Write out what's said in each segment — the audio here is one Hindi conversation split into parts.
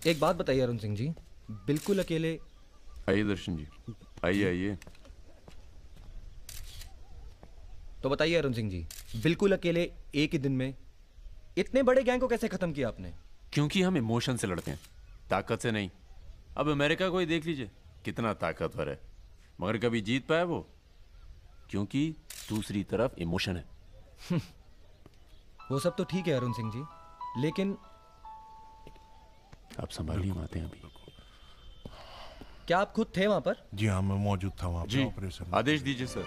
एक बात बताइए अरुण सिंह जी, बिल्कुल अकेले। आइए दर्शन जी, आइए आइए। तो बताइए अरुण सिंह जी, बिल्कुल अकेले एक ही दिन में इतने बड़े गैंग को कैसे खत्म किया आपने? क्योंकि हम इमोशन से लड़ते हैं, ताकत से नहीं। अब अमेरिका को ही देख लीजिए, कितना ताकतवर है, मगर कभी जीत पाया वो? क्योंकि दूसरी तरफ इमोशन है। वो सब तो ठीक है अरुण सिंह जी, लेकिन आप संभालिए, हम आते हैं अभी। क्या आप खुद थे वहां पर? जी हाँ, मैं मौजूद था वहाँ जी, पे ऑपरेशन। आदेश दीजिए सर।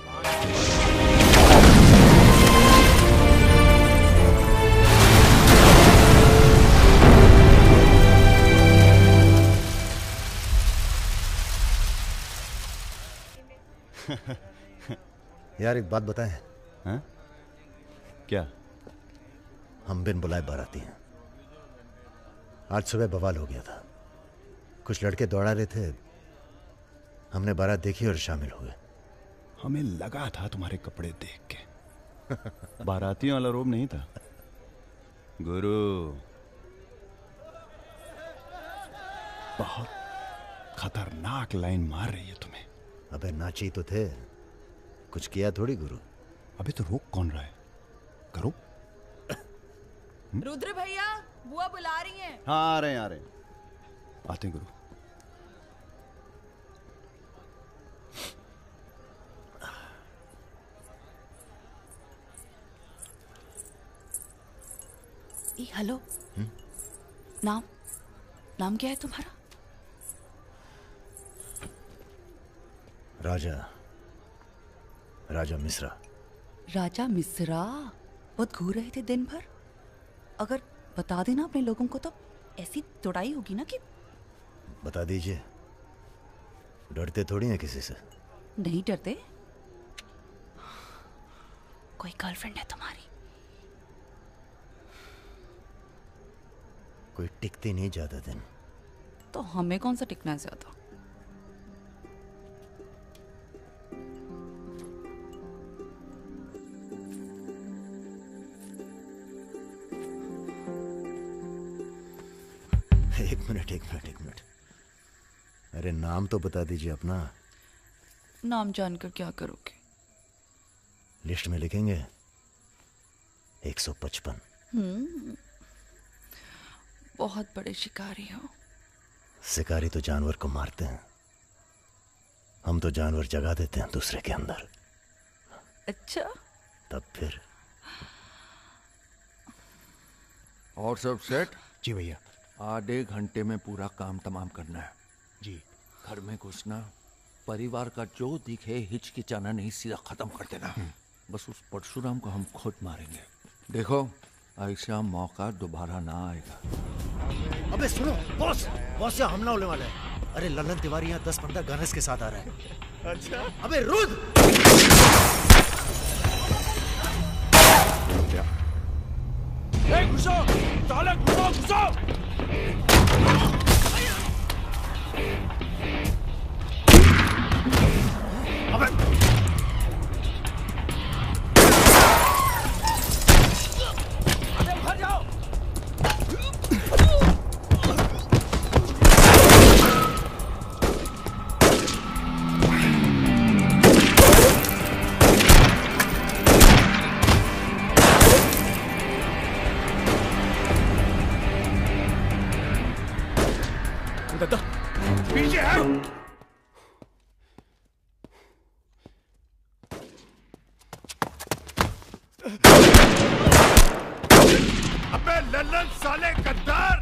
यार एक बात बताएं। हाँ? क्या? हम बिन बुलाए बाराती हैं। आज सुबह बवाल हो गया था, कुछ लड़के दौड़ा रहे थे, हमने बारात देखी और शामिल हुए। हमें लगा था तुम्हारे कपड़े देख के। बारातियों वाला रोब नहीं था गुरु। बहुत खतरनाक लाइन मार रही है तुम्हें। अबे नाची तो थे, कुछ किया थोड़ी गुरु। अबे तो रोक कौन रहा है? करो। रुद्र भैया, बुआ बुला रही हैं। हाँ, आ रहे हैं। आते हैं गुरु। हेलो। नाम क्या है तुम्हारा? राजा मिश्रा। राजा मिश्रा? बहुत घूर रहे थे दिन भर। अगर बता देना अपने लोगों को तो ऐसी तोड़ाई होगी ना कि। बता दीजिए, डरते थोड़ी हैं किसी से। नहीं डरते? कोई गर्लफ्रेंड है तुम्हारी? कोई टिकती नहीं ज्यादा दिन। तो हमें कौन सा टिकना है ज्यादा? एक मिनट। अरे नाम तो बता दीजिए अपना। नाम जानकर क्या करोगे? लिस्ट में लिखेंगे 155। बहुत बड़े शिकारी हो। शिकारी तो जानवर को मारते हैं, हम तो जानवर जगा देते हैं दूसरे के अंदर। अच्छा, तब फिर। और सब सेट? जी भैया। आधे घंटे में पूरा काम तमाम करना है। जी। घर में घुसना, परिवार का जो दिखे हिचकिचाना नहीं, सीधा खत्म कर देना। बस उस परशुराम को हम खुद मारेंगे। देखो, ऐसा मौका दोबारा ना आएगा। अबे सुनो बॉस यहाँ हमला होने वाला है। अरे ललन तिवारी यहाँ 10-15 गनर्स के साथ आ रहा है। अच्छा? अबे रुद! घुसो! साले घुसो! पीछे है। अबे लल्लन साले गद्दार!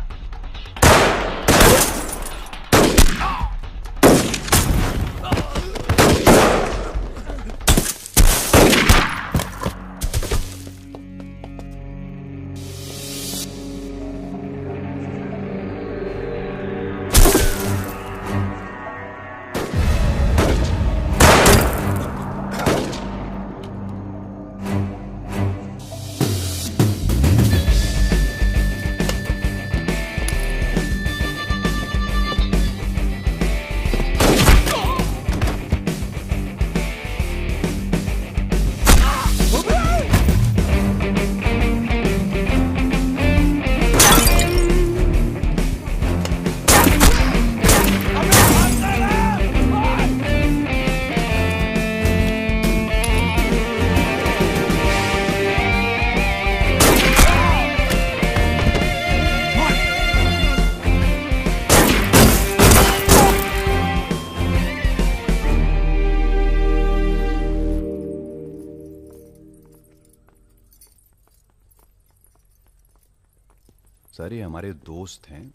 सर ये हमारे दोस्त हैं,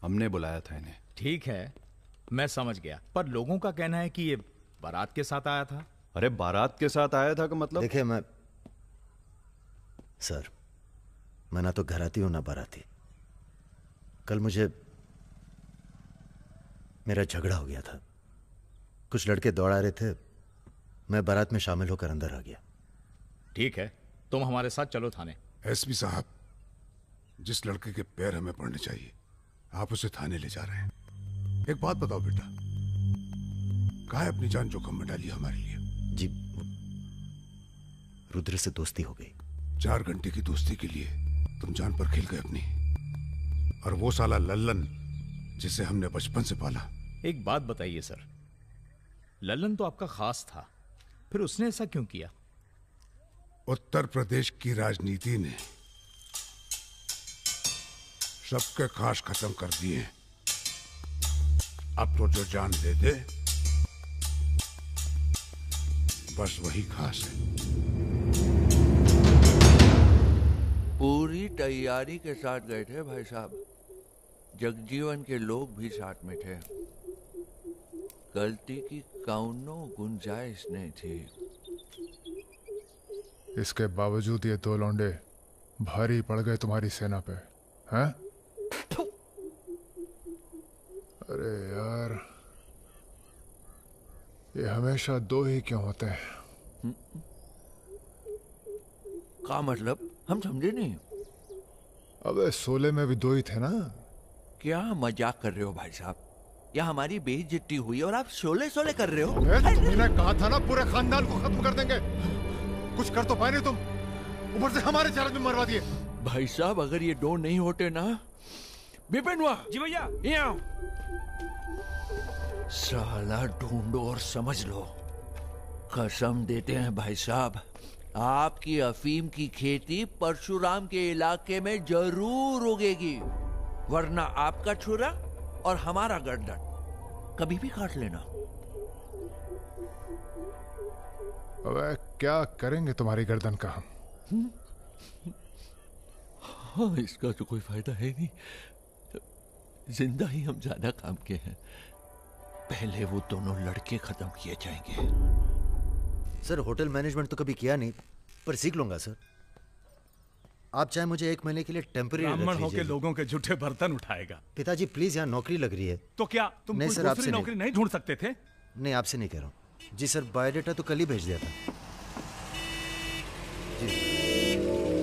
हमने बुलाया था इन्हें। ठीक है, मैं समझ गया, पर लोगों का कहना है कि ये बारात के साथ आया था। अरे बारात के साथ आया था का मतलब? देखिए सर, मैं ना तो घराती हूं ना बाराती। कल मुझे मेरा झगड़ा हो गया था, कुछ लड़के दौड़ा रहे थे, मैं बारात में शामिल होकर अंदर आ गया। ठीक है, तुम हमारे साथ चलो थाने। एसपी साहब, जिस लड़के के पैर हमें पड़ने चाहिए आप उसे थाने ले जा रहे हैं। एक बात बताओ बेटा, काहे अपनी जान जोखिम में डाली हमारे लिए? जी, रुद्र से दोस्ती हो गई। 4 घंटे की दोस्ती के लिए तुम जान पर खेल गए अपनी, और वो साला लल्लन जिसे हमने बचपन से पाला। एक बात बताइए सर, लल्लन तो आपका खास था, फिर उसने ऐसा क्यों किया? उत्तर प्रदेश की राजनीति ने सबके खास खत्म कर दिए। अब तो जो जान दे दे बस वही खास है। पूरी तैयारी के साथ गए थे भाई साहब, जगजीवन के लोग भी साथ में थे, गलती की कौनो गुंजाइश नहीं थी। इसके बावजूद ये 2 लौंडे भारी पड़ गए तुम्हारी सेना पे, हैं? अरे यार, ये हमेशा 2 ही क्यों होते हैं? क्या मतलब? हम समझे नहीं। अबे 16 में भी 2 ही थे ना? क्या मजाक कर रहे हो भाई साहब? या हमारी बेइज्जती हुई और आप शोले कर रहे हो? तुमने कहा था ना पूरे खानदान को खत्म कर देंगे। कुछ कर तो पाए नहीं तुम, ऊपर से हमारे चेहरे में मरवा दिए। भाई साहब अगर ये 2 नहीं होते ना, विपिन हुआ जी भैया, यहाँ साला ढूंढो और समझ लो। कसम देते हैं भाई साहब, आपकी अफीम की खेती परशुराम के इलाके में जरूर उगेगी, वरना आपका छुरा और हमारा गर्दन कभी भी काट लेना। अबे क्या करेंगे तुम्हारी गर्दन का हम? हाँ, इसका तो कोई फायदा है नहीं, जिंदा ही हम ज्यादा काम के हैं। पहले वो दोनों लड़के खत्म किए जाएंगे। सर होटल मैनेजमेंट तो कभी किया नहीं, पर सीख लूंगा सर। आप चाहे मुझे 1 महीने के लिए टेम्परेरी ब्राह्मण होके लोगों के झूठे बर्तन उठाएगा। पिताजी प्लीज, यहाँ नौकरी लग रही है। तो क्या तुम नहीं कोई सर, आपसे दूसरी नौकरी नहीं ढूंढ सकते थे? नहीं, आपसे नहीं कह रहा हूँ जी सर, बायोडेटा तो कल ही भेज दिया था जी।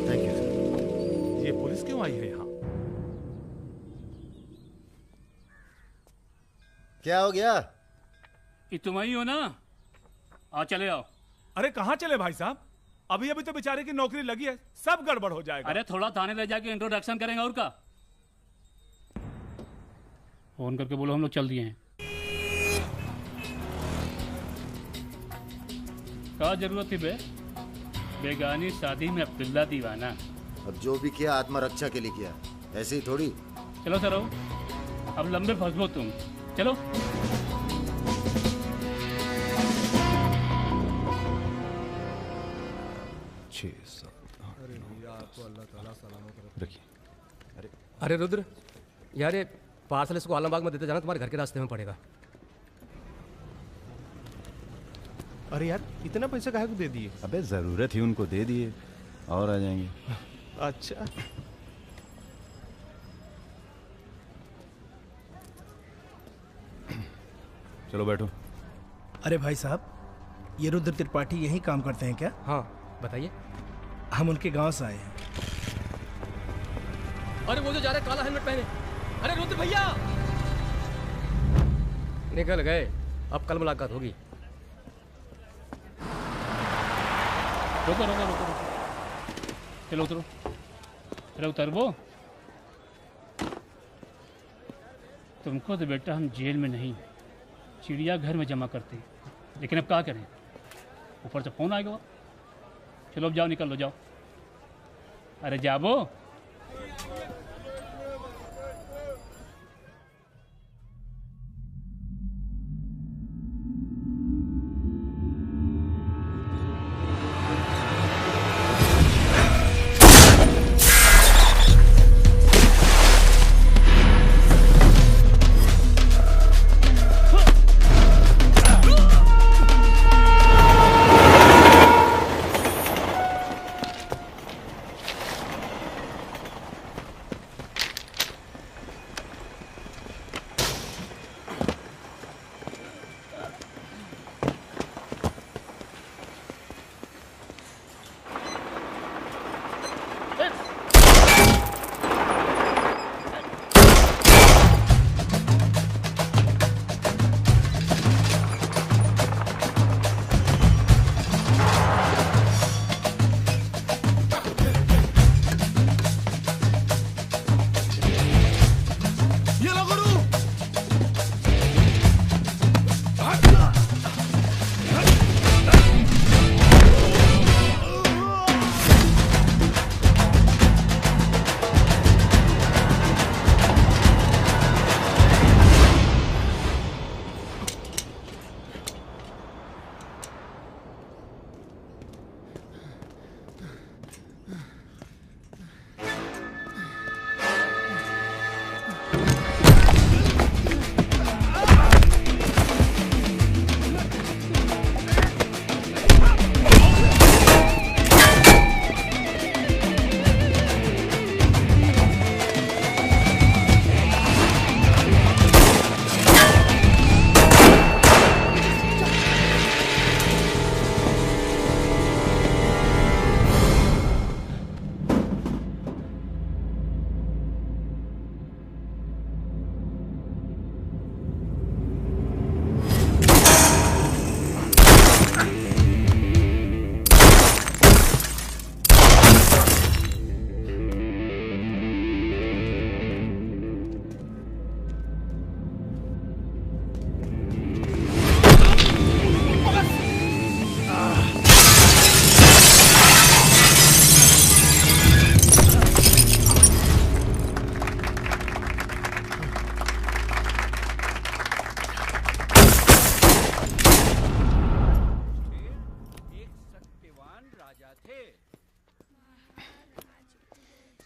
Thank you sir. ये पुलिस क्यों आई है यहाँ? क्या हो गया? ये तुम ही हो ना? आ चले आओ। अरे कहाँ चले भाई साहब? अभी अभी तो बेचारे की नौकरी लगी है, सब गड़बड़ हो जाएगा। अरे थोड़ा थाने ले जाके इंट्रोडक्शन करेंगे और का। फोन करके बोलो हम लोग चल दिए हैं। क्या जरूरत थी बे? बेगानी शादी में अब्दुल्ला दीवाना। अब जो भी किया आत्मरक्षा के लिए किया, ऐसे ही थोड़ी। चलो सर, अब लंबे फंसबो तुम, चलो। अरे रुद्र यार, ये पार्सल इसको आलमबाग में देते जाना, तुम्हारे घर के रास्ते में पड़ेगा। अरे यार, इतना पैसा काहे को दे दिए? अबे जरूरत ही उनको दे दिए और आ जाएंगे। अच्छा, चलो बैठो। अरे भाई साहब, ये रुद्र त्रिपाठी यही काम करते हैं क्या? हाँ बताइए। हम उनके गांव से आए हैं। अरे वो जो जा रहे काला हेलमेट पहने, अरे रुद्र भैया निकल गए। अब कल मुलाकात होगी। रुको रुको रुको रुको, चलो उतरो। अरे उतरबो। तुमको तो बेटा हम जेल में नहीं, चिड़ियाघर में जमा करते हैं, लेकिन अब क्या करें, ऊपर से फोन आएगा। चलो अब जाओ, निकल लो, जाओ। अरे जाबो।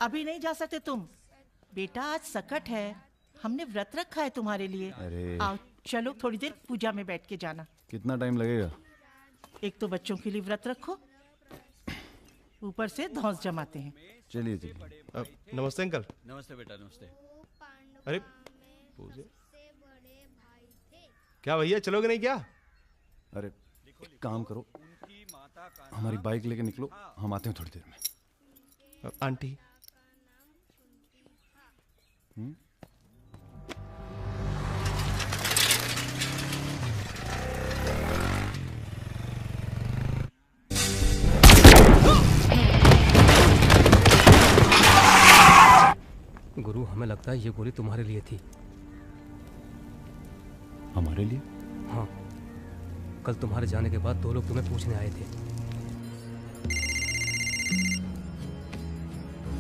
अभी नहीं जा सकते तुम। बेटा आज सकट है, हमने व्रत रखा है तुम्हारे लिए। अरे आओ चलो, थोड़ी देर पूजा में बैठ के जाना। कितना टाइम लगेगा? एक तो बच्चों के लिए व्रत रखो, ऊपर से धौंस जमाते हैं। चलिए चलिए। नमस्ते अंकल। नमस्ते बेटा, नमस्ते। अरे पूजा, क्या भैया चलोगे नहीं क्या? अरे एक काम करो, हमारी बाइक लेके निकलो, हम आते हैं थोड़ी देर में। आंटी गुरु, हमें लगता है ये गोली तुम्हारे लिए थी। हमारे लिए? हाँ, कल तुम्हारे जाने के बाद 2 लोग तुम्हें पूछने आए थे।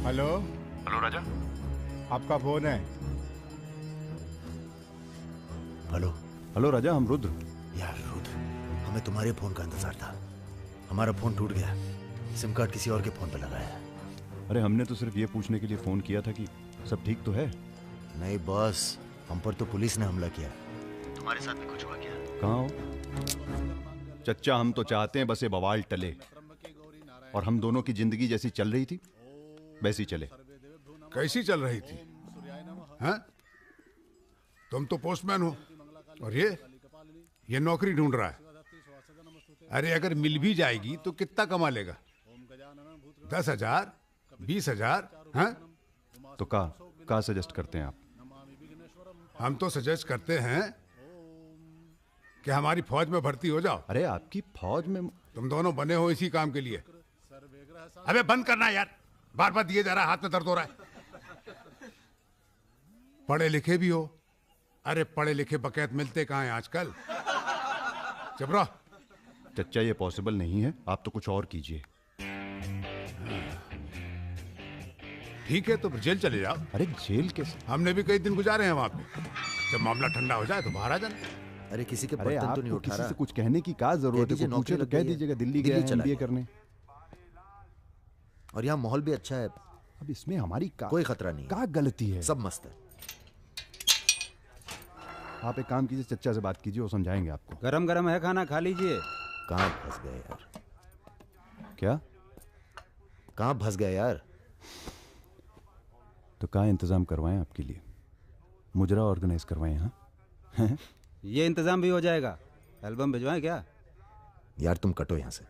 हेलो हेलो राजा, आपका फोन है। हेलो हेलो राजा, हम रुद्र। यार रुद्र, हमें तुम्हारे फोन का इंतजार था। हमारा फोन टूट गया, सिम कार्ड किसी और के फोन पे लगाया है। अरे हमने तो सिर्फ ये पूछने के लिए फोन किया था कि सब ठीक तो है। नहीं बॉस, हम पर तो पुलिस ने हमला किया। तुम्हारे साथ भी कुछ हुआ क्या? कहाँ हो चच्चा? हम तो चाहते हैं बस ये बवाल टले और हम दोनों की जिंदगी जैसी चल रही थी वैसी चले। कैसी चल रही थी? हैं? तुम तो पोस्टमैन हो और ये नौकरी ढूंढ रहा है। अरे अगर मिल भी जाएगी तो कितना कमा लेगा? 10,000, 20,000? हैं? तो का सजेस्ट करते हैं आप? हम तो सजेस्ट करते हैं कि हमारी फौज में भर्ती हो जाओ। अरे आपकी फौज में? तुम दोनों बने हो इसी काम के लिए। अबे बंद करना यार, बार बार दिए जा रहा है, हाथ में दर्द हो रहा है। पढ़े लिखे भी हो। अरे पढ़े लिखे बकैत मिलते कहाँ हैं आजकल? चुप रहो। चच्चा ये पॉसिबल नहीं है, आप तो कुछ और कीजिए। ठीक है तो फिर जेल चले जाओ। अरे जेल कैसे? हमने भी कई दिन गुजारे हैं वहां पे। जब मामला ठंडा हो जाए तो बाहर आ जाना। अरे किसी के अरे बर्तन तो नहीं आपको उठा किसी रहा। से कुछ कहने की क्या जरूरत है? पूछे तो कह दीजिएगा दिल्ली गया है MBA करने। और यहाँ माहौल भी अच्छा है। अब इसमें हमारी कोई खतरा नहीं, क्या गलती है? सब मस्त है। आप एक काम कीजिए, चच्चा से बात कीजिए, वो समझाएंगे आपको। गरम गरम है खाना, खा लीजिए। कहाँ फंस गए यार? क्या? कहाँ फंस गए यार? तो कहाँ इंतजाम करवाएं आपके लिए? मुजरा ऑर्गेनाइज करवाएं? हाँ ये इंतजाम भी हो जाएगा। एल्बम भिजवाएं क्या? यार तुम कटो यहाँ से।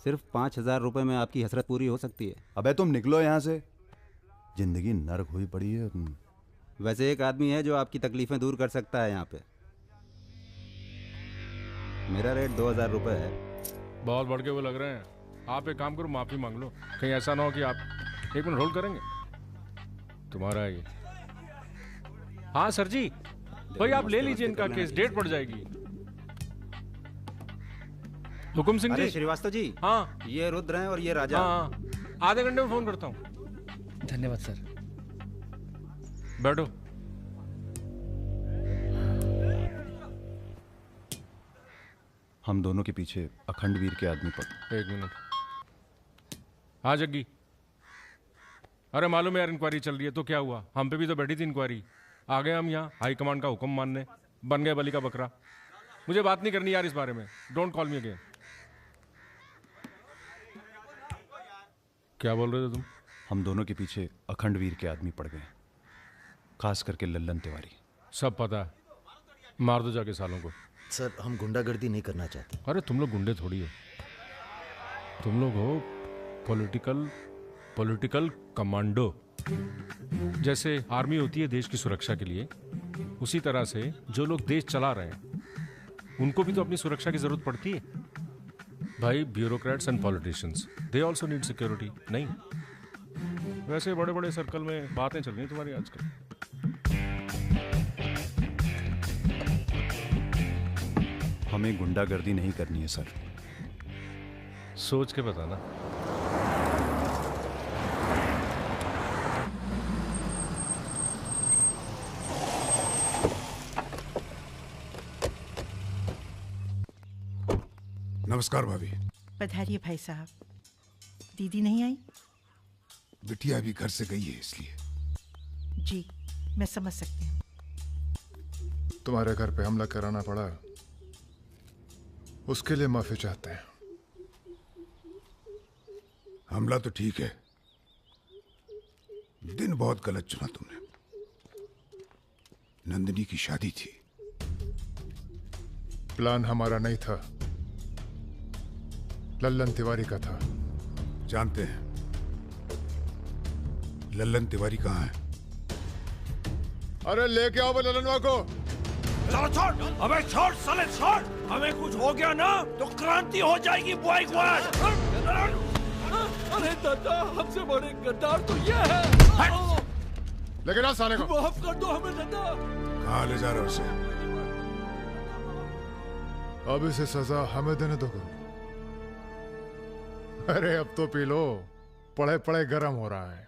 सिर्फ 5,000 रुपए में आपकी हसरत पूरी हो सकती है। अबे तुम निकलो यहाँ से, जिंदगी नर्क हुई पड़ी है। वैसे एक आदमी है जो आपकी तकलीफें दूर कर सकता है यहाँ पे। मेरा रेट 2,000 रुपए है। बहुत बढ़ के वो लग रहे हैं। आप एक काम करो, माफी मांग लो। कहीं ऐसा ना हो कि आप 1 मिनट होल्ड करेंगे। तुम्हारा ये। हाँ सर जी, भाई आप ले लीजिए इनका केस, डेट पड़ जाएगी। हुकुम सिंह जी। श्रीवास्तव जी। हाँ ये रुद्र हैं और ये राजा। हाँ, आधे घंटे में फोन करता हूँ। धन्यवाद सर। बैठो। हम दोनों के पीछे अखंड वीर के आदमी पड़। 1 मिनट। हाँ जग्गी। अरे मालूम है यार, इंक्वायरी चल रही है। तो क्या हुआ? हम पे भी तो बैठी थी इंक्वायरी। आ गए हम यहाँ हाई कमांड का हुक्म मानने, बन गए बलि का बकरा। मुझे बात नहीं करनी यार इस बारे में। Don't call me again. क्या बोल रहे थे तुम? हम दोनों के पीछे अखंड वीर के आदमी पड़ गए, खास करके लल्लन तिवारी। सब पता है, मार दो जाके सालों को। सर हम गुंडागर्दी नहीं करना चाहते। अरे तुम लोग गुंडे थोड़ी हो, तुम लोग हो पॉलिटिकल कमांडो। जैसे आर्मी होती है देश की सुरक्षा के लिए, उसी तरह से जो लोग देश चला रहे हैं उनको भी तो अपनी सुरक्षा की जरूरत पड़ती है भाई। Bureaucrats and politicians, they also need security. नहीं, वैसे बड़े बड़े सर्कल में बातें चल रही हैं तुम्हारी आजकल। हमें गुंडागर्दी नहीं करनी है सर। सोच के बताना। नमस्कार भाभी। पधारिए भाई साहब। दीदी नहीं आई? बिटिया भी घर से गई है इसलिए। जी मैं समझ सकती हूँ। तुम्हारे घर पे हमला कराना पड़ा, उसके लिए माफी चाहते हैं। हमला तो ठीक है, दिन बहुत गलत चुना तुमने। नंदिनी की शादी थी। प्लान हमारा नहीं था, लल्लन तिवारी का था। जानते हैं लल्लन तिवारी कहाँ है? अरे लेके आओ लल्लनवा को। चलो छोड़, अबे छोड़ साले छोड़। हमें कुछ हो गया ना तो क्रांति हो जाएगी बॉय क्वाड। अरे दादा, हमसे बड़े गद्दार तो ये है। लेकिन ना साले को माफ कर दो हमें दादा। कहाँ ले जा रहे हो उसे? अब इसे सजा हमें देने दो गुरु। अरे अब तो पी लो, पड़े पड़े गर्म हो रहा है।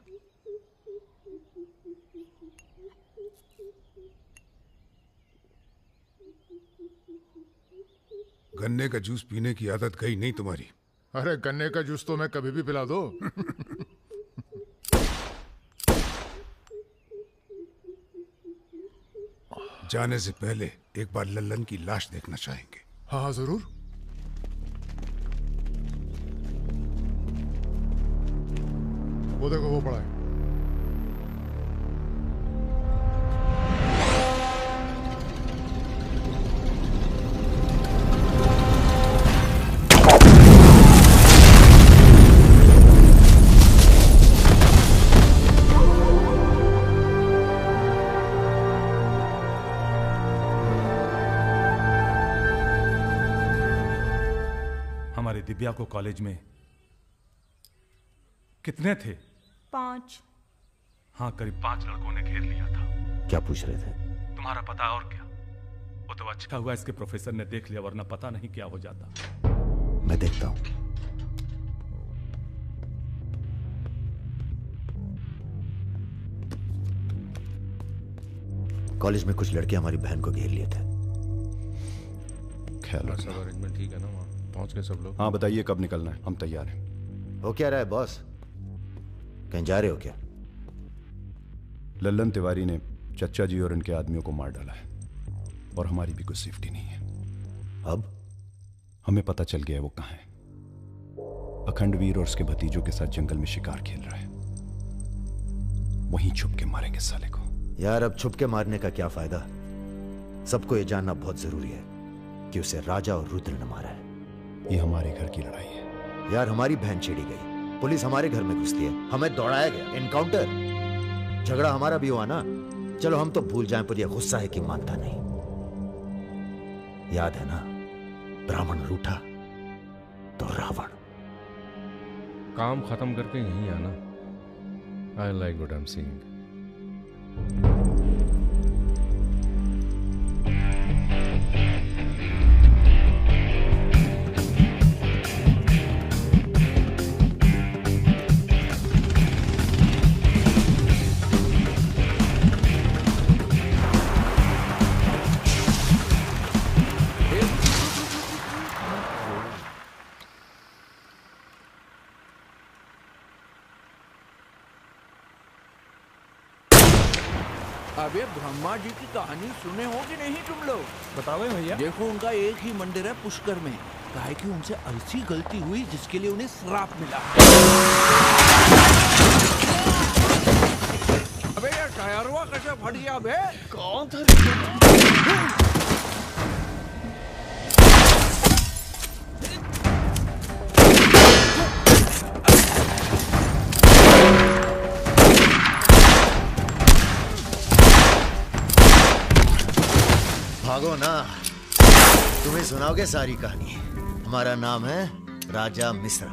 गन्ने का जूस पीने की आदत गई नहीं तुम्हारी। अरे गन्ने का जूस तो मैं कभी भी पिला दो। जाने से पहले एक बार लल्लन की लाश देखना चाहेंगे। हाँ हाँ जरूर। वो देखो वो पड़ा है। दिव्या को कॉलेज में कितने थे? 5। हाँ, करीब 5 लड़कों ने घेर लिया था। क्या पूछ रहे थे? तुम्हारा पता और क्या? वो तो अच्छा हुआ इसके प्रोफेसर ने देख लिया, वरना पता नहीं क्या हो जाता। मैं देखता हूं। कॉलेज में कुछ लड़के हमारी बहन को घेर लिए थे। ख्याल रखना। सब अरेंजमेंट ठीक है ना? वहाँ पहुंच गए सब लोग? हाँ बताइए कब निकलना है, हम तैयार हैं। हो क्या रहा है बॉस? कहीं जा रहे हो क्या? लल्लन तिवारी ने चच्चा जी और इनके आदमियों को मार डाला है और हमारी भी कुछ सेफ्टी नहीं है। अब हमें पता चल गया है वो कहाँ है। अखंडवीर और उसके भतीजों के साथ जंगल में शिकार खेल रहा है। वहीं छुप के मारेंगे साले को। यार अब छुप के मारने का क्या फायदा? सबको ये जानना बहुत जरूरी है कि उसे राजा और रुद्र ने मारा है। ये हमारे घर की लड़ाई है। यार हमारी बहन छेड़ी गई, पुलिस हमारे घर में घुसती है, हमें दौड़ाया गया, एनकाउंटर, झगड़ा हमारा भी हुआ ना। चलो हम तो भूल जाएं, पर यह गुस्सा है कि मानता नहीं। याद है ना, ब्राह्मण रूठा तो रावण। काम खत्म करके यहीं आना। I like what I am seeing. अबे ब्रह्मा जी की कहानी सुने हो कि नहीं तुम लोग? बताओ भैया। देखो उनका एक ही मंदिर है पुष्कर में। काहे कि उनसे ऐसी गलती हुई जिसके लिए उन्हें श्राप मिला। अबे यार टायरवा कैसे फट गया बे? कौन था? भागो ना, तुम्हें सुनाओगे सारी कहानी। हमारा नाम है राजा मिश्रा।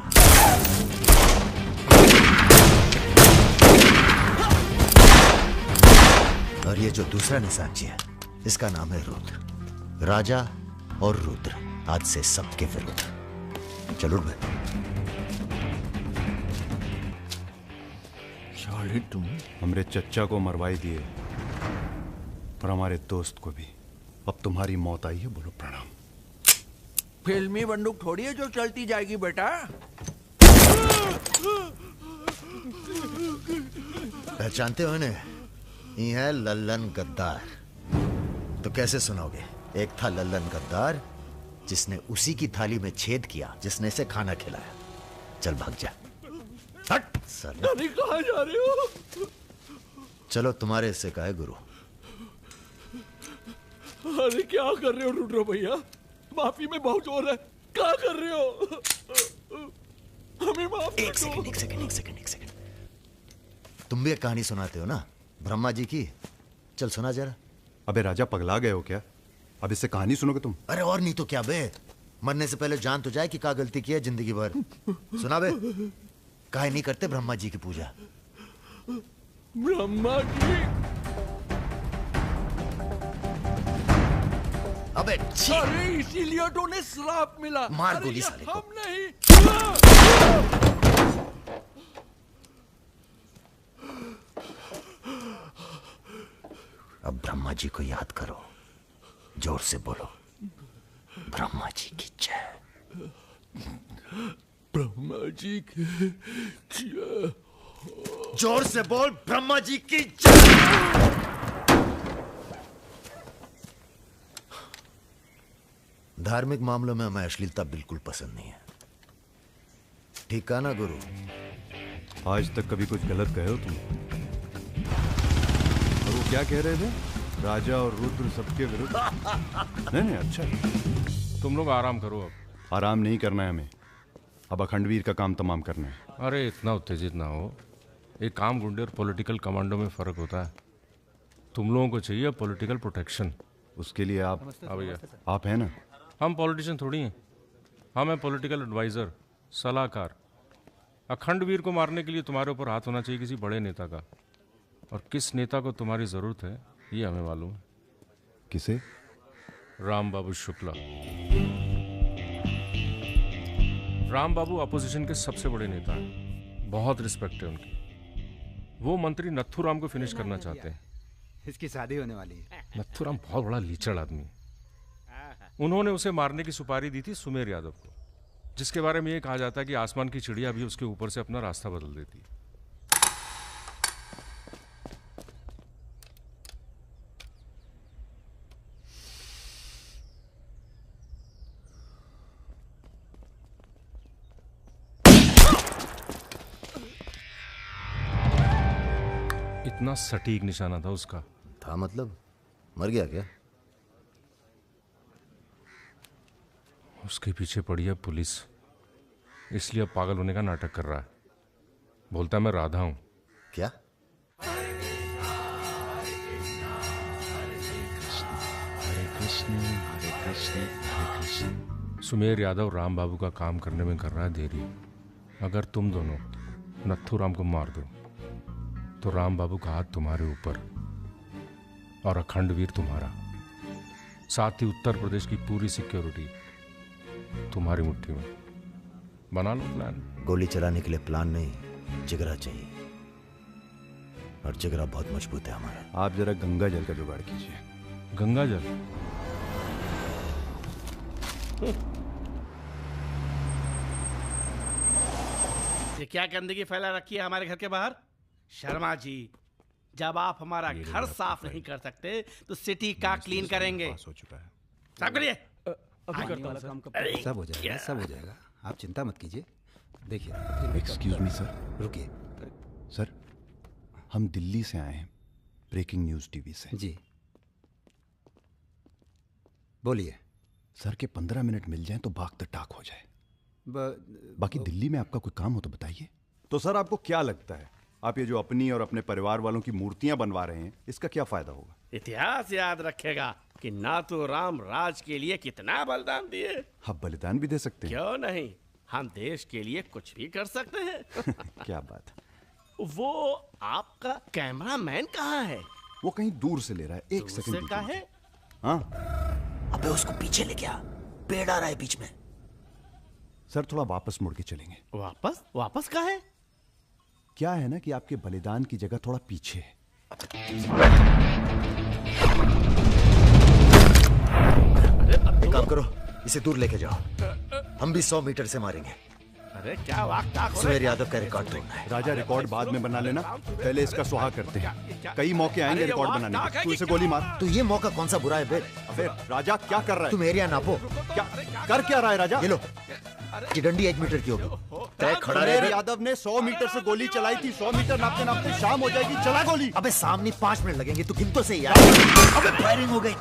और ये जो दूसरा निशानची है, इसका नाम है रुद्र। राजा और रुद्र आज से सबके विरुद्ध। चलो भाई। साले तुम हमरे चच्चा को मरवाई दिए और हमारे दोस्त को भी। अब तुम्हारी मौत आई है, बोलो प्रणाम। फिल्मी बंदूक थोड़ी है जो चलती जाएगी बेटा। पहचानते हो इन्हें? ये है लल्लन गद्दार। तो कैसे सुनोगे? एक था लल्लन गद्दार जिसने उसी की थाली में छेद किया जिसने इसे खाना खिलाया। चल भाग जा। हट साला। अरे कहाँ जा रहे हो? चलो तुम्हारे हिस्से का है गुरु। अरे क्या कर रहे हो रुद्र भैया? माफी में बहुत जोर है। क्या कर रहे हो? हमें माफ कर दो। एक सेकंड। तुम भी एक कहानी सुनाते हो ना ब्रह्मा जी की? चल सुना जरा। अबे राजा पगला गए हो क्या? अब इससे कहानी सुनोगे तुम? अरे और नहीं तो क्या बे, मरने से पहले जान तो जाए कि क्या गलती की है जिंदगी भर। सुना बे। काहे नहीं करते ब्रह्मा जी की पूजा? ब्रह्मा जी? अबे अरे इसीलिए तो उन्हें श्राप मिला। मार गोली साले को। हम नहीं। अब ब्रह्मा जी को याद करो, जोर से बोलो, ब्रह्मा जी की जय। ब्रह्मा जी की जय। जोर से बोल, ब्रह्मा जी की जय। धार्मिक मामलों में हमें अश्लीलता बिल्कुल पसंद नहीं है। ठीक कहा ना गुरु? आज तक कभी कुछ गलत कहे हो तुम? और वो क्या कह रहे थे? राजा और रुद्र सबके विरुद्ध? नहीं अच्छा। तुम लोग आराम करो। अब आराम नहीं करना है हमें, अब अखंडवीर का काम तमाम करना है। अरे इतना उत्तेजित ना हो। एक काम गुंडे और पॉलिटिकल कमांडो में फर्क होता है। तुम लोगों को चाहिए पॉलिटिकल प्रोटेक्शन। उसके लिए आप भैया आप हैं ना? हम पॉलिटिशियन थोड़ी हैं, हम हैं पॉलिटिकल एडवाइजर, सलाहकार। अखंडवीर को मारने के लिए तुम्हारे ऊपर हाथ होना चाहिए किसी बड़े नेता का, और किस नेता को तुम्हारी जरूरत है ये हमें मालूम है। किसे? राम बाबू शुक्ला। राम बाबू अपोजिशन के सबसे बड़े नेता हैं, बहुत रिस्पेक्ट है उनकी। वो मंत्री नथुराम को फिनिश करना चाहते हैं। इसकी शादी होने वाली है। नथुराम बहुत बड़ा लीचड़ आदमी है। उन्होंने उसे मारने की सुपारी दी थी सुमेर यादव को, जिसके बारे में ये कहा जाता है कि आसमान की चिड़िया भी उसके ऊपर से अपना रास्ता बदल देती है। इतना सटीक निशाना था उसका। था मतलब? मर गया क्या? उसके पीछे पड़ी है पुलिस, इसलिए अब पागल होने का नाटक कर रहा है। बोलता है मैं राधा हूं। क्या? सुमेर यादव राम बाबू का काम करने में कर रहा है देरी। अगर तुम दोनों नथुराम को मार दो तो राम बाबू का हाथ तुम्हारे ऊपर और अखंडवीर तुम्हारा, साथ ही उत्तर प्रदेश की पूरी सिक्योरिटी तुम्हारी मुट्ठी में। बना लो प्लान। गोली चलाने के लिए प्लान नहीं, जिगरा चाहिए, और जिगरा बहुत मजबूत है हमारा। आप जरा गंगा जल का जुगाड़ कीजिए। गंगा जल? ये क्या गंदगी फैला रखी है हमारे घर के बाहर? शर्मा जी, जब आप हमारा घर साफ नहीं कर सकते तो सिटी का क्लीन करेंगे। हो चुका है। साफ करिए। सब हो जाएगा, सब हो जाएगा, आप चिंता मत कीजिए। देखिए। Excuse me sir. रुकिए सर, हम दिल्ली से आए हैं, ब्रेकिंग न्यूज टीवी से। जी बोलिए। सर के 15 मिनट मिल जाएं तो बाग द टाक हो जाए। बाकी दिल्ली में आपका कोई काम हो तो बताइए। तो सर आपको क्या लगता है, आप ये जो अपनी और अपने परिवार वालों की मूर्तियां बनवा रहे हैं, इसका क्या फायदा होगा? इतिहास याद रखेगा कि नाथुराम राज के लिए कितना बलिदान दिए। आप बलिदान भी दे सकते हैं। क्यों नहीं, हम देश के लिए कुछ भी कर सकते हैं। क्या बात है। वो आपका कैमरामैन कहाँ है? वो कहीं दूर से ले रहा है। एक सेकंड का है। हाँ। अबे उसको पीछे ले गया, पेड़ आ रहा है बीच में। सर थोड़ा वापस मुड़ के चलेंगे। वापस? वापस कहाँ है? क्या है ना कि आपके बलिदान की जगह थोड़ा पीछे है। एक काम करो, इसे दूर लेके जाओ, हम भी 100 मीटर से मारेंगे। अरे क्या वाकता सुमेर यादव का रिकॉर्ड तोड़ना है। राजा रिकॉर्ड बाद में बना लेना, पहले इसका सुहाग करते हैं। कई मौके आएंगे रिकॉर्ड बनाने के। तू इसे गोली मार। तो ये मौका कौन सा बुरा है बे? अबे राजा क्या कर रहा है? तुम एरिया नापो। क्या कर क्या रहा है राजा? ये लो, कि डंडी 1 मीटर की होगी। तय खड़ा सुमेर रहे। यादव ने 100 मीटर से गोली चलाई थी। 100 मीटर नापते नापते शाम हो जाएगी। चला गोली। अबे सामने 5 मिनट लगेंगे, तू गिन तो सही यार। अबे फायरिंग हो गई।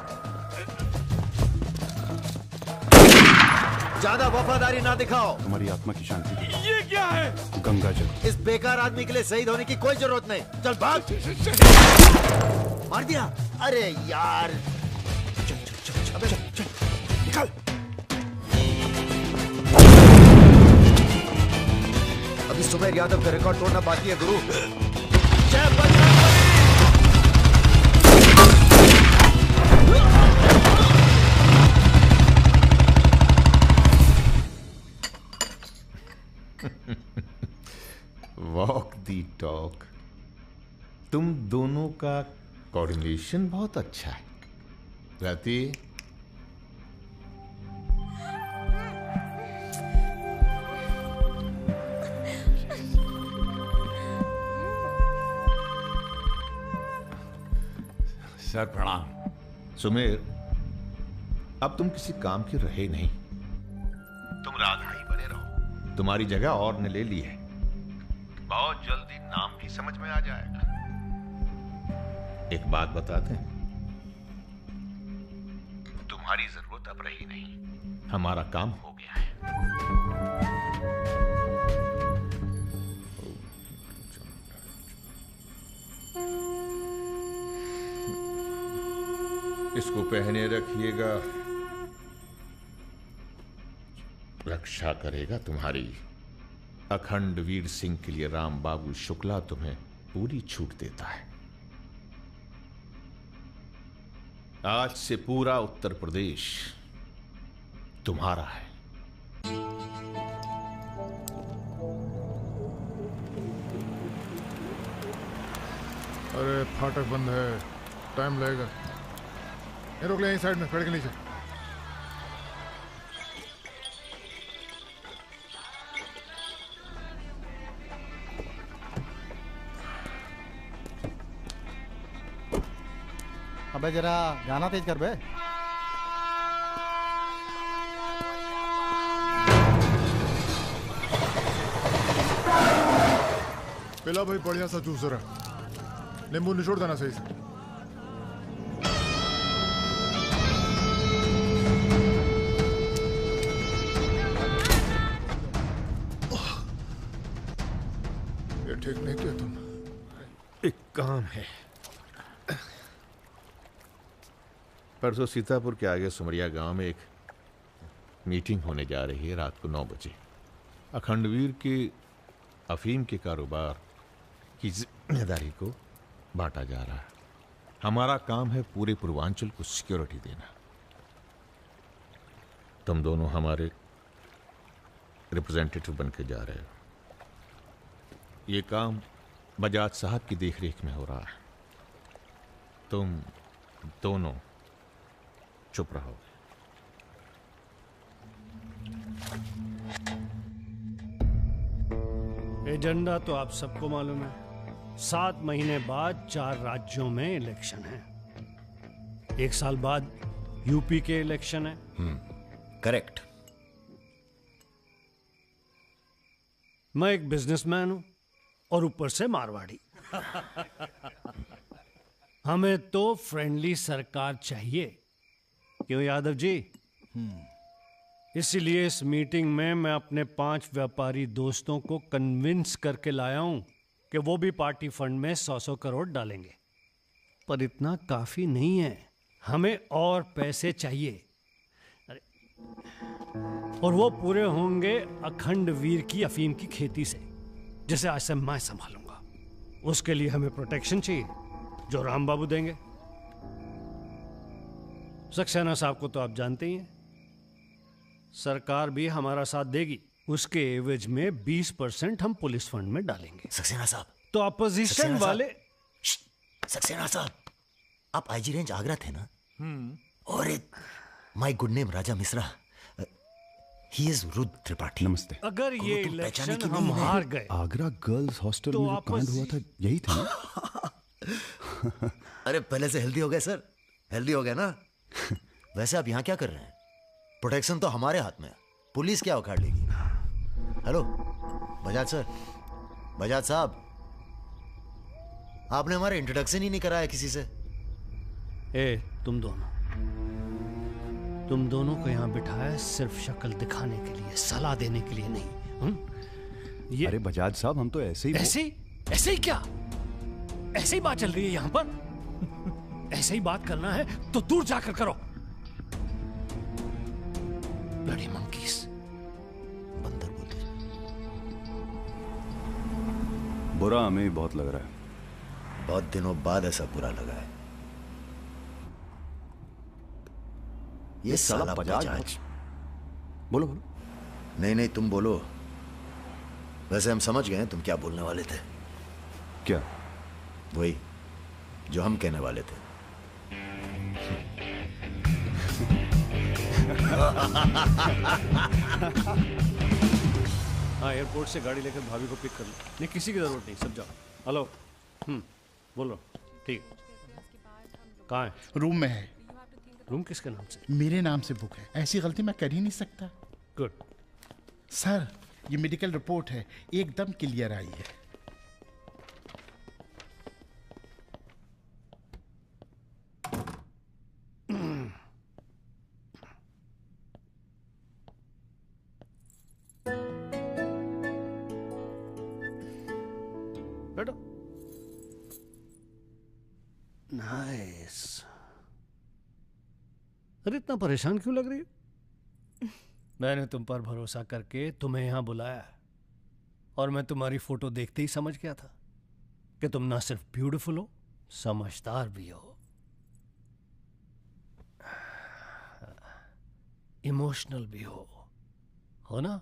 ज्यादा वफादारी ना दिखाओ। तुम्हारी आत्मा की शांति के लिए। ये क्या है? गंगा जल। इस बेकार आदमी के लिए शहीद होने की कोई जरूरत नहीं। चल भाग। मार दिया। अरे यार, चल चल चल चल चल चल निकल। अभी सुमेर यादव का रिकॉर्ड तोड़ना बाकी है गुरु। जय बजरंगबली। वॉक दी टॉक। तुम दोनों का कोऑर्डिनेशन बहुत अच्छा है। रति, सर प्रणाम। सुमेर, अब तुम किसी काम के रहे नहीं। तुम राधा ही बने रहो। तुम्हारी जगह और ने ले ली है। बहुत जल्दी नाम भी समझ में आ जाएगा। एक बात बताते हैं, तुम्हारी जरूरत अब रही नहीं। हमारा काम हो गया है। इसको पहने रखिएगा, रक्षा करेगा तुम्हारी। अखंड वीर सिंह के लिए राम बाबू शुक्ला तुम्हें पूरी छूट देता है। आज से पूरा उत्तर प्रदेश तुम्हारा है। अरे फाटक बंद है, टाइम लगेगा। ये रोक ले यहीं साइड में, पेड़ के नीचे। अबे जरा गाना तेज कर बे। पिला भाई, बढ़िया सा जूस रहा। नींबू निचोड़ देना सही से। ये ठीक नहीं किया तुम। एक काम है। परसों सीतापुर के आगे सुमरिया गांव में एक मीटिंग होने जा रही है रात को 9 बजे। अखंडवीर के अफीम के कारोबार की जिम्मेदारी को बांटा जा रहा है। हमारा काम है पूरे पूर्वांचल को सिक्योरिटी देना। तुम दोनों हमारे रिप्रेजेंटेटिव बनकर जा रहे हो। ये काम बजाज साहब की देखरेख में हो रहा है। तुम दोनों चुप रहो। एजेंडा तो आप सबको मालूम है। 7 महीने बाद 4 राज्यों में इलेक्शन है। 1 साल बाद यूपी के इलेक्शन है। करेक्ट। मैं एक बिजनेसमैन हूं और ऊपर से मारवाड़ी। हमें तो फ्रेंडली सरकार चाहिए, क्यों यादव जी? इसीलिए इस मीटिंग में मैं अपने 5 व्यापारी दोस्तों को कन्विंस करके लाया हूं कि वो भी पार्टी फंड में 100-100 करोड़ डालेंगे। पर इतना काफी नहीं है, हमें और पैसे चाहिए। और वो पूरे होंगे अखंड वीर की अफीम की खेती से, जिसे आज से मैं संभालूंगा। उसके लिए हमें प्रोटेक्शन चाहिए, जो राम बाबू देंगे। सक्सेना साहब को तो आप जानते ही हैं। सरकार भी हमारा साथ देगी। उसके एवज में 20% हम पुलिस फंड में डालेंगे। सक्सेना साहब तो अपोजिशन वाले। सक्सेना साहब, आप आईजी रेंज आगरा थे ना? और एक my good name Raja Mishra, he is Rudra Tripathi. नमस्ते। अगर ये इलेक्शन हम हार गए, आगरा गर्ल्स हॉस्टल तो में जो आपस- कांड हुआ था यही था ना? अरे पहले से हेल्दी हो गए सर, हेल्दी हो गए ना। वैसे आप यहाँ क्या कर रहे हैं? प्रोटेक्शन तो हमारे हाथ में है, पुलिस क्या उखाड़ लेगी। हेलो बजाज सर, बजाज साहब, आपने हमारा इंट्रोडक्शन ही नहीं कराया किसी से। ए तुम दोनों को यहाँ बिठाया सिर्फ शक्ल दिखाने के लिए, सलाह देने के लिए नहीं। ये अरे बजाज साहब, हम तो ऐसे ही ऐसे ही क्या? ऐसे ही बात चल रही है यहाँ पर? ऐसे ही बात करना है तो दूर जाकर करो। Bloody monkeys. बंदर बोलते। बुरा हमें भी बहुत लग रहा है। बहुत दिनों बाद ऐसा बुरा लगा है। ये साला बजाज। बोलो। नहीं तुम बोलो। वैसे हम समझ गए तुम क्या बोलने वाले थे। क्या? वही जो हम कहने वाले थे। हाँ, एयरपोर्ट से गाड़ी लेकर भाभी को पिक कर लो। नहीं, किसी की जरूरत नहीं, सब जाओ। हेलो। बोलो। ठीक। कहाँ है? रूम में है। रूम किसके नाम से? मेरे नाम से बुक है, ऐसी गलती मैं कर ही नहीं सकता। गुड। सर, ये मेडिकल रिपोर्ट है, एकदम क्लियर आई है। बैठो। नाइस। अरे इतना परेशान क्यों लग रही हो? मैंने तुम पर भरोसा करके तुम्हें यहां बुलाया और मैं तुम्हारी फोटो देखते ही समझ गया था कि तुम ना सिर्फ ब्यूटीफुल हो, समझदार भी हो, इमोशनल भी हो ना?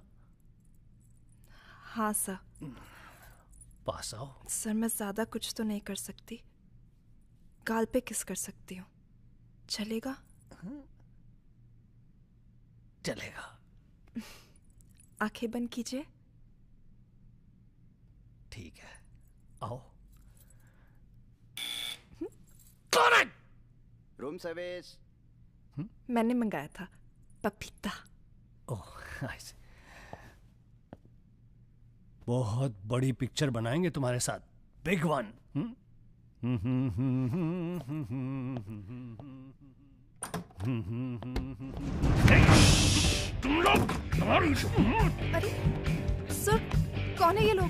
हाँ सर। पास आओ। सर मैं ज्यादा कुछ तो नहीं कर सकती, गाल पे किस कर सकती हूँ, चलेगा? चलेगा। आंखें बंद कीजिए। ठीक है, आओ। कौन है? Room service. मैंने मंगाया था पपीता। ओह, ऐसे। बहुत बड़ी पिक्चर बनाएंगे तुम्हारे साथ, बिग वन। तुम लोग अरे सर, कौन है ये लोग?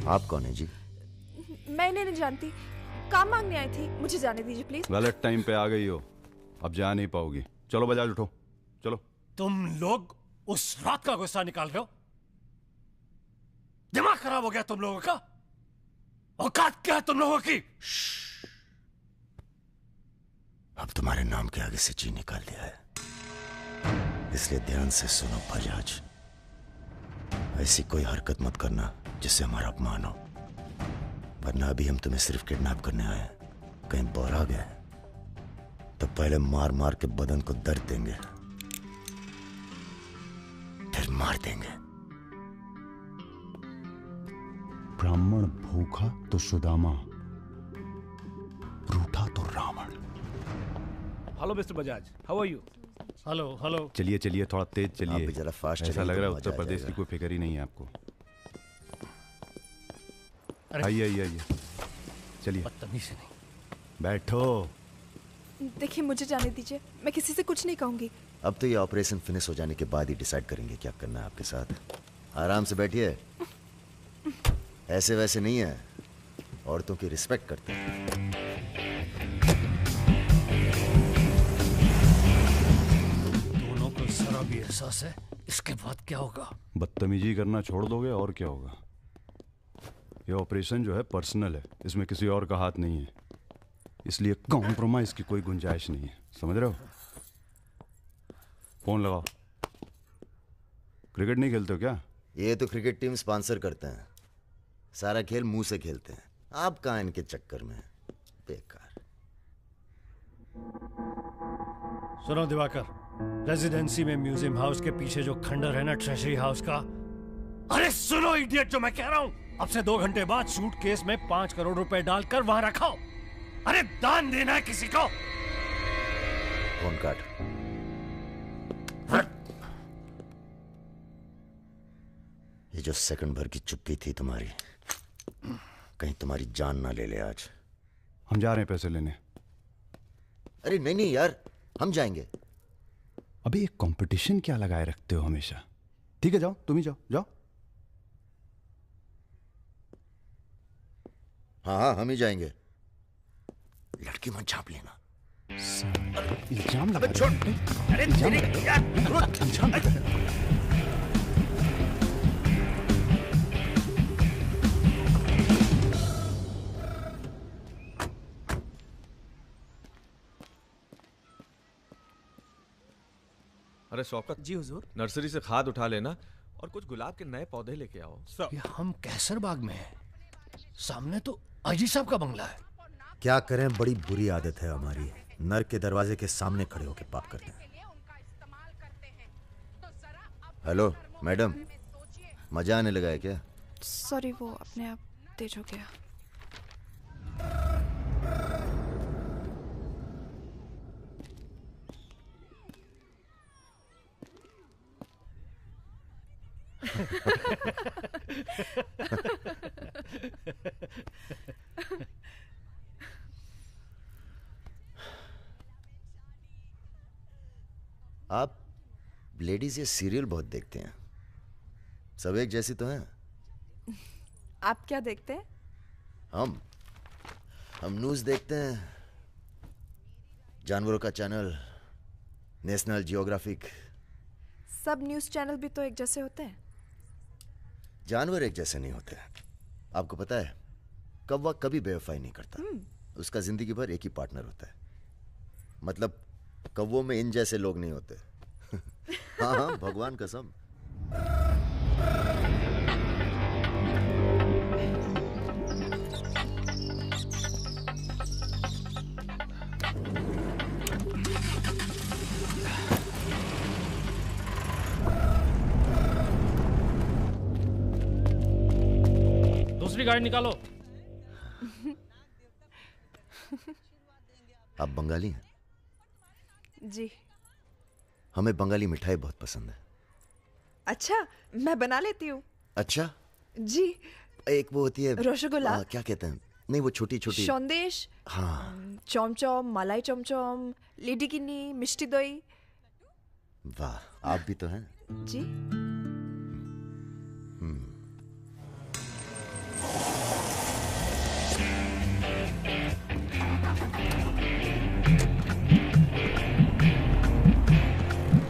आप कौन है जी? मैं इन्हें नहीं जानती, काम मांगने आई थी, मुझे जाने दीजिए प्लीज। गलत टाइम पे आ गई हो, अब जा नहीं पाओगी। चलो बजाज, उठो चलो। तुम लोग उस रात का गुस्सा निकाल रहे हो? दिमाग खराब हो गया तुम लोगों का? औकात क्या है तुम लोगों की? अब तुम्हारे नाम के आगे से जी निकाल दिया है, इसलिए ध्यान से सुनो बजाज। ऐसी कोई हरकत मत करना जिससे हमारा अपमान हो, वरना अभी हम तुम्हें सिर्फ किडनैप करने आए हैं। कहीं बौरा गए तो पहले मार मार के बदन को दर्द देंगे, फिर मार देंगे। ब्राह्मण भूखा तो सुदामा, रूठा तो Ravan. Hello mister Bajaj, how are you? Hello. चलिए चलिए, थोड़ा तेज चलिए। आप जरा फास्ट ऐसा लग रहा है उत्तर प्रदेश की कोई फिक्र ही नहीं है आपको। आइए चलिए। बदतमीजी नहीं। बैठो। देखिए मुझे जाने दीजिए, मैं किसी से कुछ नहीं कहूंगी। अब तो ये ऑपरेशन फिनिश हो जाने के बाद ही डिसाइड करेंगे क्या करना है आपके साथ। आराम से बैठिए, ऐसे वैसे नहीं है, औरतों की रिस्पेक्ट करते हैं। दोनों को जरा भी एहसास है इसके बाद क्या होगा? बदतमीजी करना छोड़ दोगे और क्या होगा। ये ऑपरेशन जो है पर्सनल है, इसमें किसी और का हाथ नहीं है, इसलिए कॉम्प्रोमाइज की कोई गुंजाइश नहीं है, समझ रहे हो? फोन लगाओ। क्रिकेट नहीं खेलते हो क्या? ये तो क्रिकेट टीम स्पॉन्सर करते हैं, सारा खेल मुंह से खेलते हैं। आप कहाँ इनके चक्कर में, बेकार। सुनो दिवाकर, रेजिडेंसी में म्यूजियम हाउस के पीछे जो खंडर है ना ट्रेजरी हाउस का। अरे सुनो इडियट, जो मैं कह रहा हूं, अब से 2 घंटे बाद सूटकेस में 5 करोड़ रुपए डालकर वहां रखो। अरे दान देना है किसी को। फोन काट। ये जो सेकंड भर की चुप्पी थी तुम्हारी, कहीं तुम्हारी जान ना ले ले आज। हम जा रहे हैं पैसे लेने। अरे नहीं नहीं यार, हम जाएंगे। अबे एक कंपटीशन क्या लगाए रखते हो हमेशा। ठीक है जाओ, तुम ही जाओ जाओ। हाँ हाँ हम ही जाएंगे। लड़की मत छाप लेना। इल्जाम लगा। छोड़। अरे अरे शौकत जी हुजूर। नर्सरी से खाद उठा लेना और कुछ गुलाब के नए पौधे लेके आओ। ये हम कैसर बाग में हैं। सामने तो आईजी साहब का बंगला है। क्या करें, बड़ी बुरी आदत है हमारी। नर के दरवाजे के सामने खड़े होकर पाप करते हैं। हेलो मैडम, मजा आने लगा है क्या? सॉरी, वो अपने आप तेज हो गया। आप लेडीज ये सीरियल बहुत देखते हैं, सब एक जैसी तो हैं। आप क्या देखते हैं? हम न्यूज देखते हैं, जानवरों का चैनल, नेशनल जियोग्राफिक। सब न्यूज़ चैनल भी तो एक जैसे होते हैं। जानवर एक जैसे नहीं होते। आपको पता है, कौवा कभी बेवफाई नहीं करता। उसका जिंदगी भर एक ही पार्टनर होता है। मतलब कौवों में इन जैसे लोग नहीं होते। हाँ हाँ भगवान कसम। दूसरी गाड़ी निकालो। आप बंगाली हैं? जी। हमें बंगाली मिठाई बहुत पसंद है। अच्छा, मैं बना लेती हूँ। अच्छा जी। एक वो होती है रसगुल्ला। क्या कहते हैं? नहीं, वो छोटी छोटी। সন্দেশ। हाँ। चमचम, मलाई चमचम, लेडी किन्नी, मिष्टी दही। वाह, आप भी तो हैं। जी।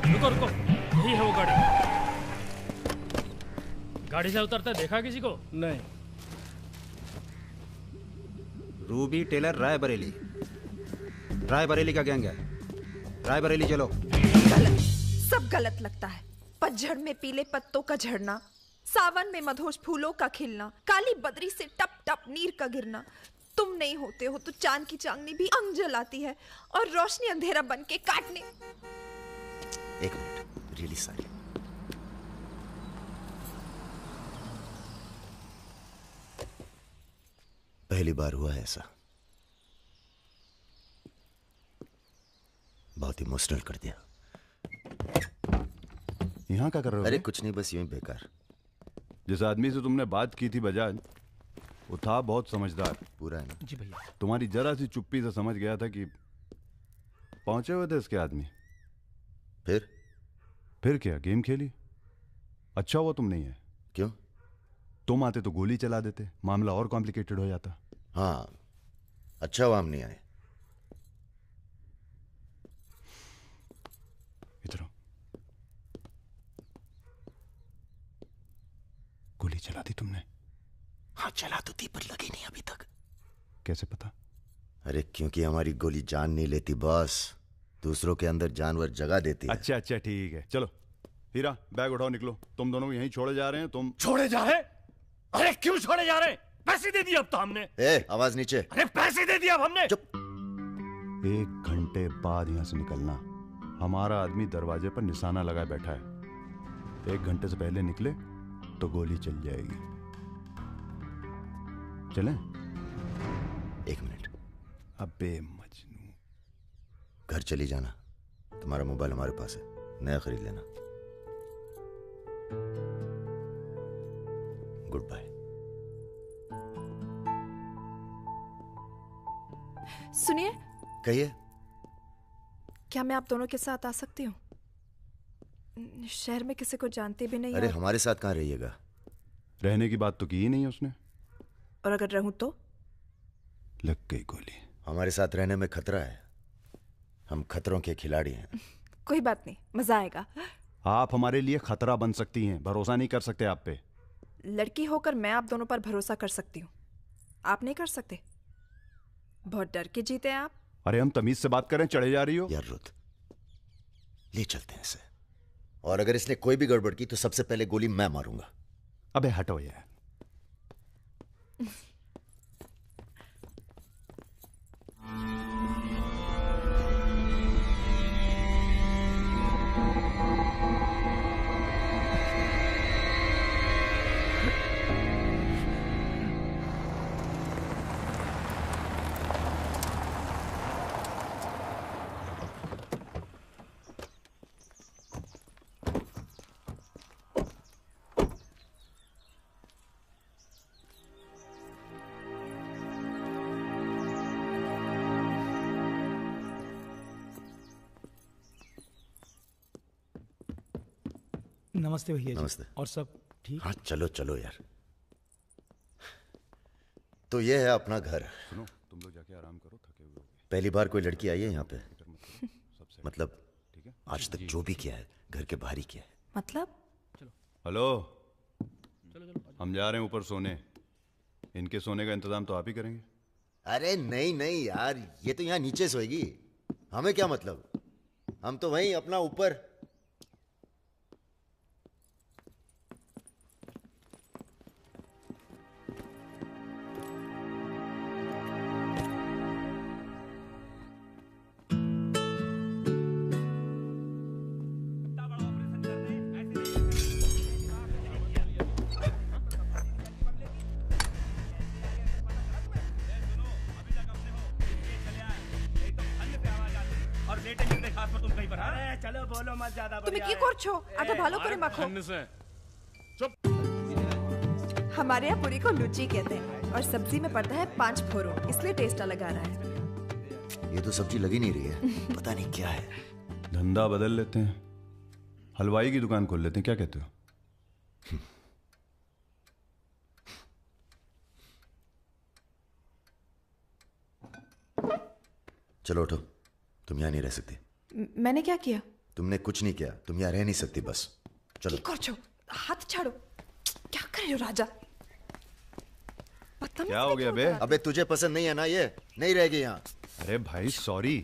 रुको रुको, यही है वो गाड़ी। गाड़ी से उतरता देखा किसी को? नहीं। Ruby Taylor Raebareli. रायबरेली का गैंग है। रायबरेली चलो। गलत, सब गलत लगता है। पतझड़ में पीले पत्तों का झड़ना, सावन में मधोश फूलों का खिलना, काली बदरी से टप टप नीर का गिरना। तुम नहीं होते हो तो चांद की चांदनी भी अंग जलाती है और रोशनी अंधेरा बन के काटने। एक मिनट, रियली सॉरी। पहली बार हुआ है ऐसा। बहुत इमोशनल कर दिया। यहाँ क्या कर रहे हो? अरे कुछ नहीं, बस यूं ही बेकार। जिस आदमी से तुमने बात की थी बजाज, वो था बहुत समझदार। पूरा है ना? जी भैया। तुम्हारी जरा सी चुप्पी से समझ गया था कि पहुंचे हुए थे इसके आदमी। फिर क्या, गेम खेली। अच्छा हुआ तुम नहीं है। क्यों? तुम आते तो गोली चला देते, मामला और कॉम्प्लिकेटेड हो जाता। हाँ, अच्छा हुआ हम नहीं आए। इधर आओ। गोली चला दी तुमने? हाँ चला तो थी, पर लगी नहीं अभी तक। कैसे पता? अरे क्योंकि हमारी गोली जान नहीं लेती बॉस, दूसरों के अंदर जानवर जगा देती है। अच्छा अच्छा ठीक है, चलो हीरा बैग उठाओ, निकलो। तुम दोनों यहीं छोड़े जा रहे हैं। तुम छोड़े जा रहे? अरे क्यों छोड़े जा रहे? पैसे दे दिए अब तो हमने। आवाज नीचे। अरे पैसे दे दिए अब हमने। चुप। 1 घंटे बाद यहां से निकलना, हमारा आदमी दरवाजे पर निशाना लगाए बैठा है। 1 घंटे से पहले निकले तो गोली चल जाएगी। चलें? 1 मिनट। अबे मजनू, घर चली जाना। तुम्हारा मोबाइल हमारे पास है, नया खरीद लेना। Goodbye. सुनिए। कहिए। क्या मैं आप दोनों के साथ आ सकती हूँ? शहर में किसी को जानती भी नहीं। अरे हमारे साथ कहाँ रहिएगा? रहने की बात तो की ही नहीं उसने। और अगर रहूं तो? लग गई गोली। हमारे साथ रहने में खतरा है। हम खतरों के खिलाड़ी हैं। कोई बात नहीं, मजा आएगा। आप हमारे लिए खतरा बन सकती हैं, भरोसा नहीं कर सकते आप पे। लड़की होकर मैं आप दोनों पर भरोसा कर सकती हूँ, आप नहीं कर सकते। बहुत डर के जीते हैं आप। अरे हम तमीज से बात करें, चढ़े जा रही हो यार। रुत, ले चलते हैं इसे। और अगर इसने कोई भी गड़बड़ की तो सबसे पहले गोली मैं मारूंगा। अबे हटो यार। नमस्ते भैया जी। नमस्ते। और सब ठीक? हाँ चलो चलो यार। तो ये है अपना घर। सुनो, तुम लोग जाके आराम करो, थके हुए हो। पहली बार कोई लड़की आई है यहाँ पे? मतलब आज तक जो भी किया है घर के बाहर ही किया है। मतलब? हेलो, हम जा रहे हैं ऊपर सोने। इनके सोने का इंतजाम तो आप ही करेंगे। अरे नहीं नहीं यार, ये तो यहाँ नीचे सोएगी, हमें क्या मतलब। हम तो वहीं अपना ऊपर। তুমি কি করছো? আটা ভালো করে মাখো। हमारे यहाँ पूरी को लुच्ची कहते हैं और सब्जी में पड़ता है 5 फोरो, इसलिए टेस्ट अलग आ रहा है। ये तो सब्जी लगी नहीं रही है, पता नहीं क्या है। धंधा बदल लेते हैं, हलवाई की दुकान खोल लेते हैं, क्या कहते हो? चलो उठो, तुम यहाँ नहीं रह सकती। मैंने क्या किया? तुमने कुछ नहीं किया, तुम यहाँ रह नहीं सकती, बस चलो। हाथ छाड़ो। क्या कर रहे हो राजा? क्या हो गया बे? अबे तुझे पसंद नहीं है ना, ये नहीं रहेगी यहाँ। अरे भाई सॉरी।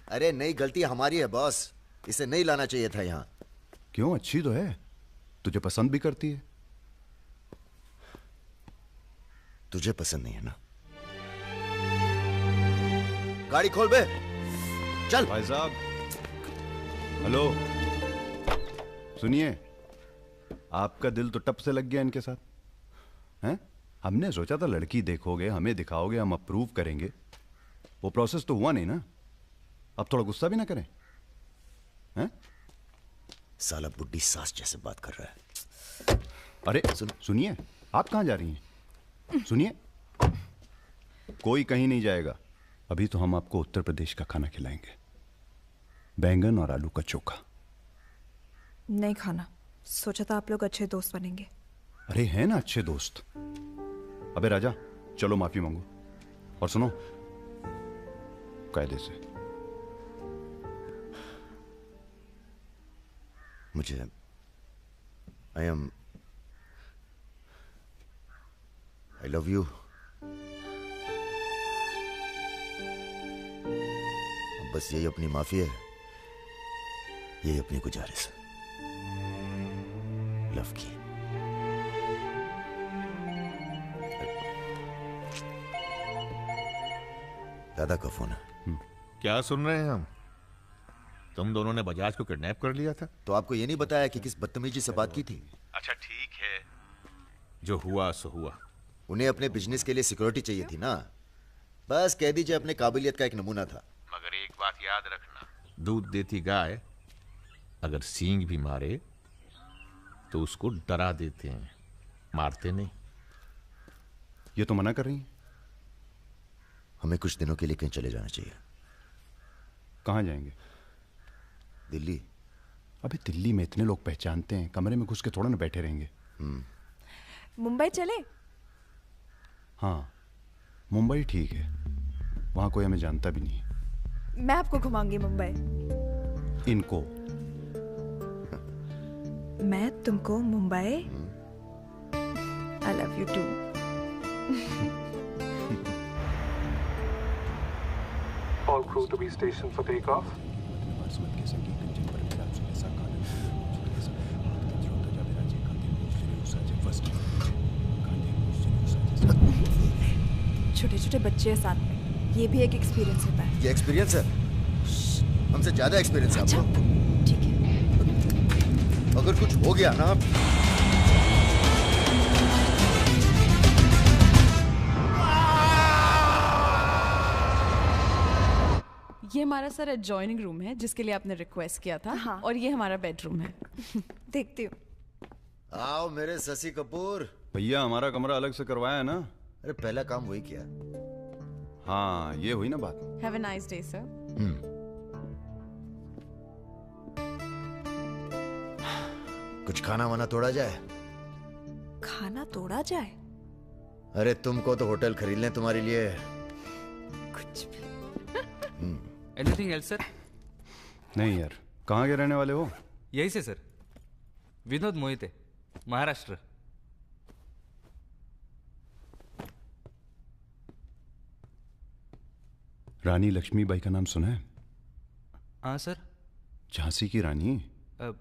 अरे नहीं, गलती हमारी है बॉस, इसे नहीं लाना चाहिए था यहाँ। क्यों, अच्छी तो है, तुझे पसंद भी करती है। तुझे पसंद नहीं है ना? गाड़ी खोल बे, चल। भाई साहब, हेलो, सुनिए, आपका दिल तो टप से लग गया इनके साथ, हैं? हमने सोचा था लड़की देखोगे, हमें दिखाओगे, हम अप्रूव करेंगे। वो प्रोसेस तो हुआ नहीं ना। अब थोड़ा गुस्सा भी ना करें, हैं? साला बुड्ढी सास जैसे बात कर रहा है। अरे सुनिए, आप कहाँ जा रही हैं? सुनिए, कोई कहीं नहीं जाएगा। अभी तो हम आपको उत्तर प्रदेश का खाना खिलाएंगे, बैंगन और आलू का चोखा। नहीं खाना, सोचा था आप लोग अच्छे दोस्त बनेंगे। अरे हैं ना अच्छे दोस्त। अबे राजा, चलो माफी मांगो। और सुनो, कायदे से। मुझे I love you। बस यही अपनी माफी है, यही अपनी गुजारिश लव की। दादा का फोन है। क्या सुन रहे हैं हम? तुम दोनों ने बजाज को किडनैप कर लिया था। तो आपको ये नहीं बताया कि किस बदतमीजी से बात की थी? अच्छा ठीक है, जो हुआ सो हुआ। उन्हें अपने बिजनेस के लिए सिक्योरिटी चाहिए थी ना, बस कह दीजिए अपने काबिलियत का एक नमूना था। मगर एक बात याद रखना, दूध देती गाय अगर सींग भी मारे तो उसको डरा देते हैं, मारते नहीं। ये तो मना कर रही हैं। हमें कुछ दिनों के लिए कहीं चले जाना चाहिए। कहाँ जाएंगे? दिल्ली। अबे दिल्ली में इतने लोग पहचानते हैं, कमरे में घुस के थोड़ा ना बैठे रहेंगे। मुंबई चले? हाँ, मुंबई ठीक है, वहां कोई हमें जानता भी नहीं है। मैं आपको घुमाऊंगी मुंबई। इनको? मैं तुमको Mumbai. I love you too. All crew to be stationed for takeoff. छोटे छोटे बच्चे हैं साथ में, ये भी एक एक्सपीरियंस होता है। ये एक्सपीरियंस है? हमसे ज्यादा एक्सपीरियंस है आपको। ठीक है। अगर कुछ हो गया ना, ये हमारा सर एडजॉइनिंग रूम है जिसके लिए आपने रिक्वेस्ट किया था। हाँ। और ये हमारा बेडरूम है। देखती हूँ। आओ मेरे शशि कपूर। भैया हमारा कमरा अलग से करवाया है ना? अरे पहला काम वही किया। हाँ, ये हुई ना बात। Have a nice day sir. कुछ खाना वाना तोड़ा जाए? खाना तोड़ा जाए? अरे तुमको तो होटल खरीद लें तुम्हारे लिए। कुछ भी। Anything else sir? नहीं यार, कहाँ के रहने वाले हो? यही से सर, विनोद मोहिते, महाराष्ट्र। रानी लक्ष्मीबाई का नाम सुना है? हाँ सर। झांसी की रानी?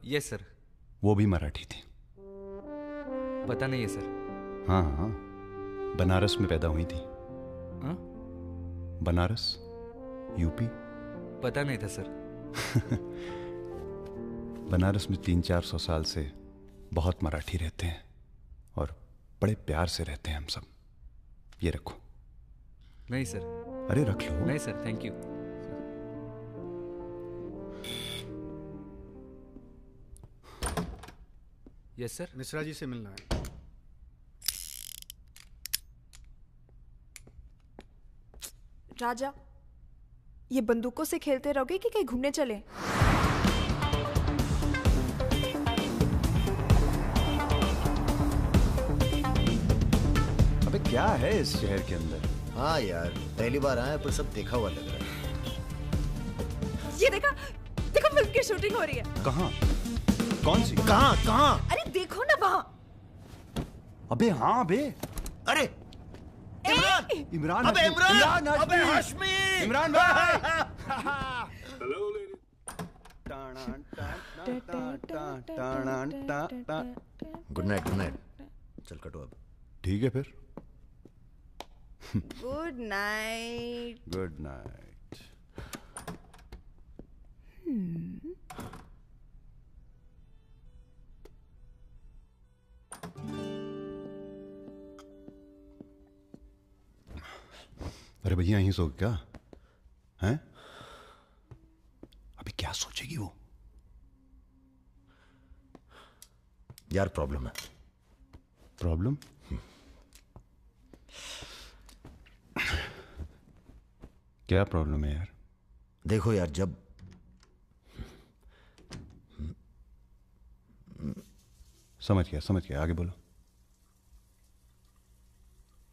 Yes sir. वो भी मराठी थी। पता नहीं है सर। हाँ हाँ, बनारस में पैदा हुई थी। हाँ? बनारस, यूपी। पता नहीं था सर। बनारस में 300-400 साल से बहुत मराठी रहते हैं और बड़े प्यार से रहते हैं हम सब। ये रखो। नहीं सर। अरे रख लो। नहीं sir, thank you. Yes sir. Mishra ji से मिलना है। राजा, ये बंदूकों से खेलते रहोगे कि कहीं घूमने चले? अबे क्या है इस शहर के अंदर? हाँ यार, पहली बार आए पर सब देखा हुआ लग रहा है। ये देखा, देखो फिल्म की शूटिंग हो रही है। कहाँ? कौन सी? कहाँ कहाँ? अरे देखो ना वहाँ। अबे हाँ बे। अरे इमरान! इमरान! अबे इमरान! इमरान हाशमी! अबे हाशमी! इमरान भाई! Good night, good night. चल कटो अब। ठीक है फिर। Good night. Good night. अरे भैया यहीं सो क्या हैं? अभी क्या सोचेगी वो? यार प्रॉब्लम है। प्रॉब्लम? क्या प्रॉब्लम है यार? देखो यार, जब समझ गया, आगे बोलो।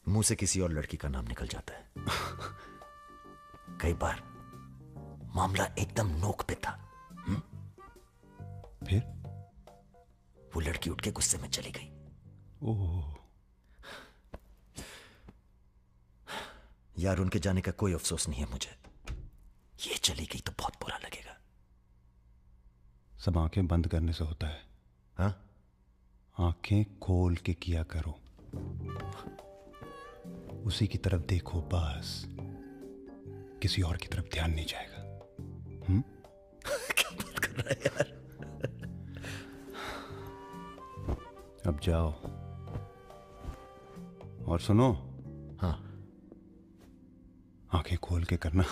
मुंह से किसी और लड़की का नाम निकल जाता है। कई बार मामला एकदम नोक पे था। फिर वो लड़की उठ के गुस्से में चली गई। ओह यार, उनके जाने का कोई अफसोस नहीं है मुझे। ये चली गई तो बहुत बुरा लगेगा। सब आंखें बंद करने से होता है। हाँ? आंखें खोल के किया करो, उसी की तरफ देखो बस, किसी और की तरफ ध्यान नहीं जाएगा। रहा है यार। अब जाओ और सुनो। हाँ आंखें खोल के करना।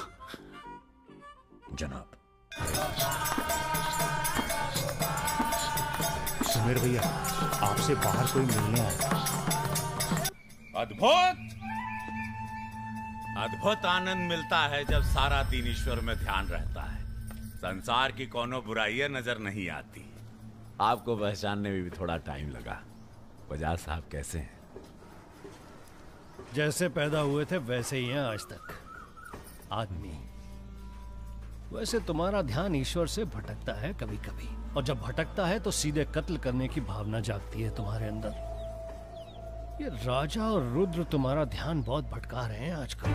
जनाब। सुमेर भैया, आपसे बाहर कोई मिलने आया। अद्भुत अद्भुत आनंद मिलता है जब सारा दिन ईश्वर में ध्यान रहता है। संसार की कोनो बुराइयां नजर नहीं आती। आपको पहचानने में भी थोड़ा टाइम लगा। बजाज साहब कैसे हैं? जैसे पैदा हुए थे वैसे ही हैं आज तक। आदमी। वैसे तुम्हारा ध्यान ईश्वर से भटकता है कभी कभी, और जब भटकता है तो सीधे कत्ल करने की भावना जागती है तुम्हारे अंदर। ये राजा और रुद्र तुम्हारा ध्यान बहुत भटका रहे हैं आजकल।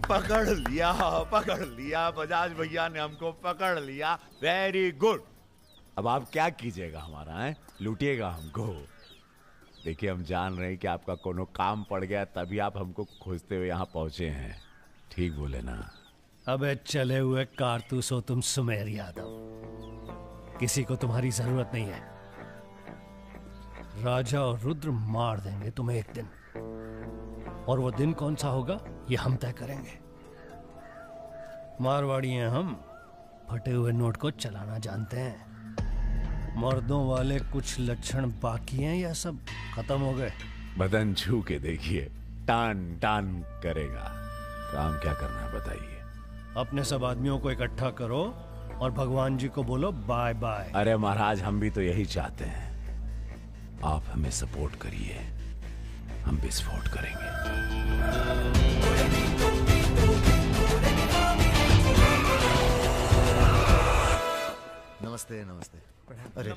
पकड़ लिया बजाज भैया ने हमको पकड़ लिया। Very good. अब आप क्या कीजिएगा हमारा है? लूटिएगा हमको। देखिए हम जान रहे हैं कि आपका कोनो काम पड़ गया तभी आप हमको खोजते हुए यहाँ पहुंचे हैं। ठीक बोले ना? अबे चले हुए कारतूस हो तुम सुमेर यादव। किसी को तुम्हारी जरूरत नहीं है। राजा और रुद्र मार देंगे तुम्हें एक दिन, और वो दिन कौन सा होगा ये हम तय करेंगे। मारवाड़ी हैं हम, फटे हुए नोट को चलाना जानते हैं। मर्दों वाले कुछ लक्षण बाकी हैं या सब खत्म हो गए? बदन छू के देखिए, टान टान करेगा। काम क्या करना है बताइए। अपने सब आदमियों को इकट्ठा करो और भगवान जी को बोलो बाय बाय। अरे महाराज हम भी तो यही चाहते हैं। आप हमें सपोर्ट करिए, हम विस्फोट करेंगे। नमस्ते नमस्ते। अरे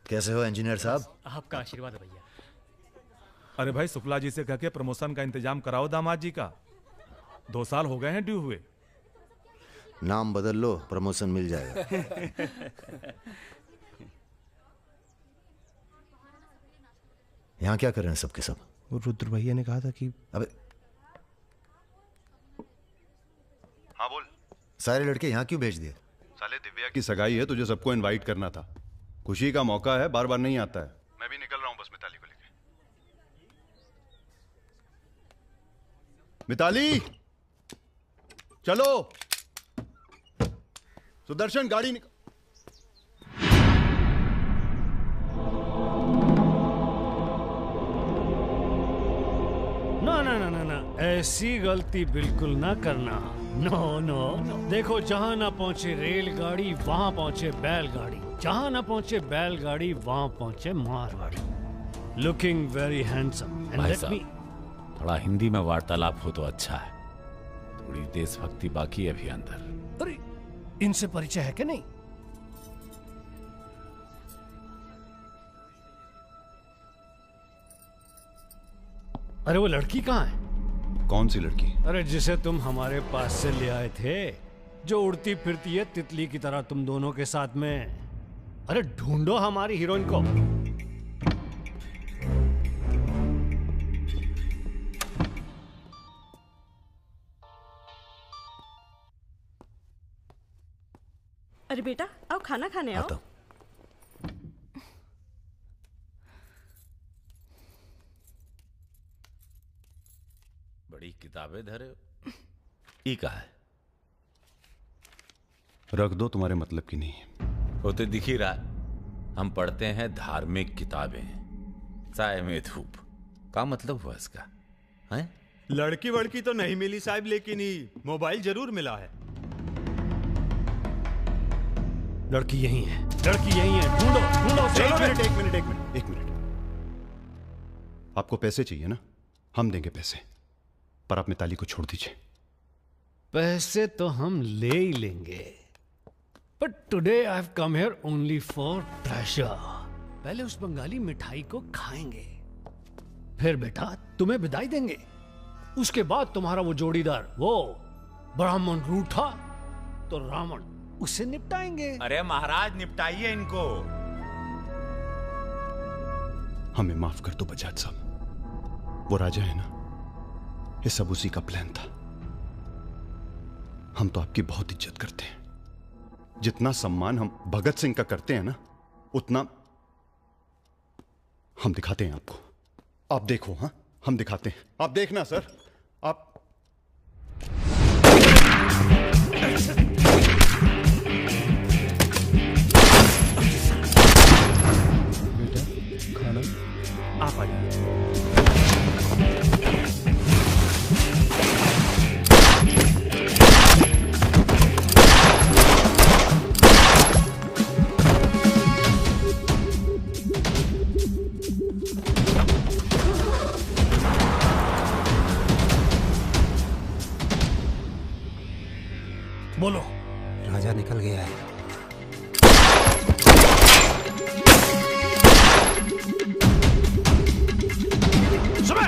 कैसे हो इंजीनियर साहब? आपका आशीर्वाद है भैया। अरे भाई शुक्ला जी से कह के प्रमोशन का इंतजाम कराओ दामाद जी का। 2 साल हो गए हैं ड्यू हुए। नाम बदल लो, प्रमोशन मिल जाएगा। यहाँ क्या कर रहे हैं सबके सब? वो रुद्र भैया ने कहा था कि अबे हाँ बोल। सारे लड़के यहाँ क्यों भेज दिए? साले दिव्या की सगाई है, तुझे सबको इनवाइट करना था। खुशी का मौका है, बार बार नहीं आता है। मैं भी निकल रहा हूँ बस मिताली को लेके। मिताली चलो। सुदर्शन गाड़ी ना ना ना ना ना, ऐसी गलती बिल्कुल ना करना। नो नो, देखो जहां ना पहुंचे रेलगाड़ी वहां पहुंचे बैलगाड़ी, जहां ना पहुंचे बैलगाड़ी वहां पहुंचे मारवाड़ी। Looking very handsome. भाई साहब, थोड़ा हिंदी में वार्तालाप हो तो अच्छा है। थोड़ी देशभक्ति बाकी है अभी अंदर। अरे इनसे परिचय है कि नहीं? अरे वो लड़की कहाँ है? कौन सी लड़की? अरे जिसे तुम हमारे पास से ले आए थे, जो उड़ती फिरती है तितली की तरह तुम दोनों के साथ में। अरे ढूंढो हमारी हीरोइन को। अरे बेटा आओ खाना खाने आओ। बड़ी किताबें धरे हो। ई का है? रख दो, तुम्हारे मतलब की नहीं है। वो तो दिख ही रहा। हम पढ़ते हैं धार्मिक किताबें, साय में धूप। क्या मतलब हुआ इसका? हैं? लड़की वड़की तो नहीं मिली साहब, लेकिन ही मोबाइल जरूर मिला है। लड़की यही है, लड़की यही है। ढूंढो ढूंढो। एक मिनट। आपको पैसे चाहिए ना? हम देंगे पैसे, पर आप मिताली को छोड़ दीजिए। पैसे तो हम ले ही लेंगे, but today I have come here only for treasure. पहले उस बंगाली मिठाई को खाएंगे, फिर बेटा तुम्हें विदाई देंगे। उसके बाद तुम्हारा वो जोड़ीदार, वो ब्राह्मण रूठा तो रावण, उससे निपटाएंगे। अरे महाराज निपटाइए इनको। हमें माफ कर दो बजाज साहब, वो राजा है ना, ये सब उसी का प्लान था। हम तो आपकी बहुत इज्जत करते हैं, जितना सम्मान हम भगत सिंह का करते हैं ना, उतना हम दिखाते हैं आपको। आप देखो, हाँ हम दिखाते हैं, आप देखना सर। आप खाना आप आइए। बोलो। राजा निकल गया है। सुबह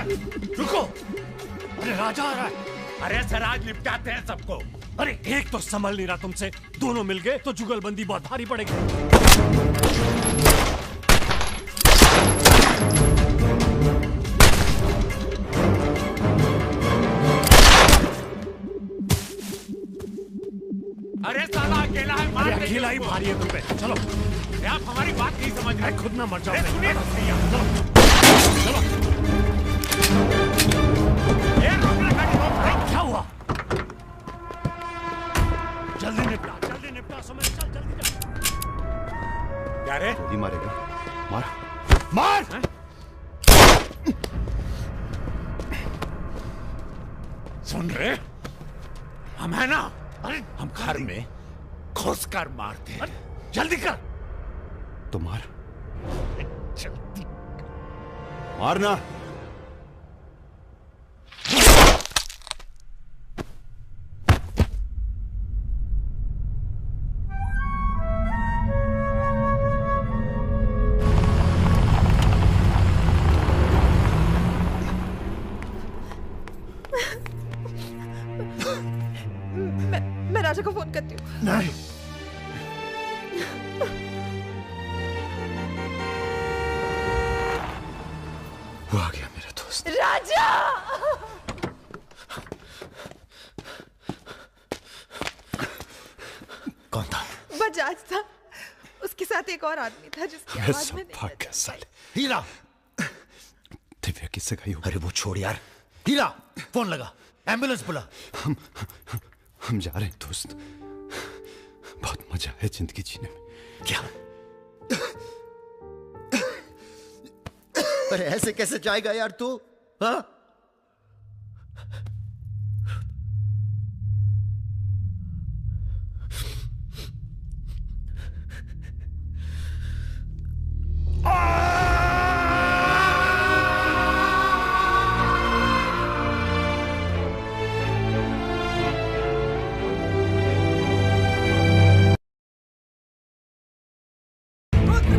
रुको। अरे राजा आ रहा है। अरे सर आज निपटाते हैं सबको। अरे एक तो संभल नहीं रहा तुमसे, दोनों मिल गए तो जुगलबंदी बहुत भारी पड़ेगी। अरे साला अकेला है, मार देंगे अकेला ही उसको। भारी है तुम पे। चलो। अरे आप हमारी बात नहीं समझ रहे। खुद ना मर जाओ। अरे सुनिए भैया। चलो। ये रोकना गाड़ी रोक रहा। क्या हुआ? जल्दी निपटा समय। चल जल्दी जा। क्या रे? गोली मारेगा? मार। सुन रहे? हम है ना, हम घर में घुस कर मारते हैं। जल्दी कर। तो मार। मारना। मैं राजा को फोन करती हूँ। नहीं। वो आ गया मेरा दोस्त। राजा! कौन था? बजाज था। उसके साथ एक और आदमी था जिसकी आवाज में नहीं भाग गया साले। हीरा! दिव्या किससे गई हो? अरे वो छोड़ यार। हीरा, फोन लगा, एम्बुलेंस बुला। हम जा रहे हैं दोस्त। बहुत मजा है जिंदगी जीने में। क्या? अरे ऐसे कैसे जाएगा यार तू? हाँ?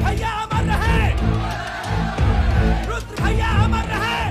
भैया अमर रहे! रुद्र भैया अमर रहे!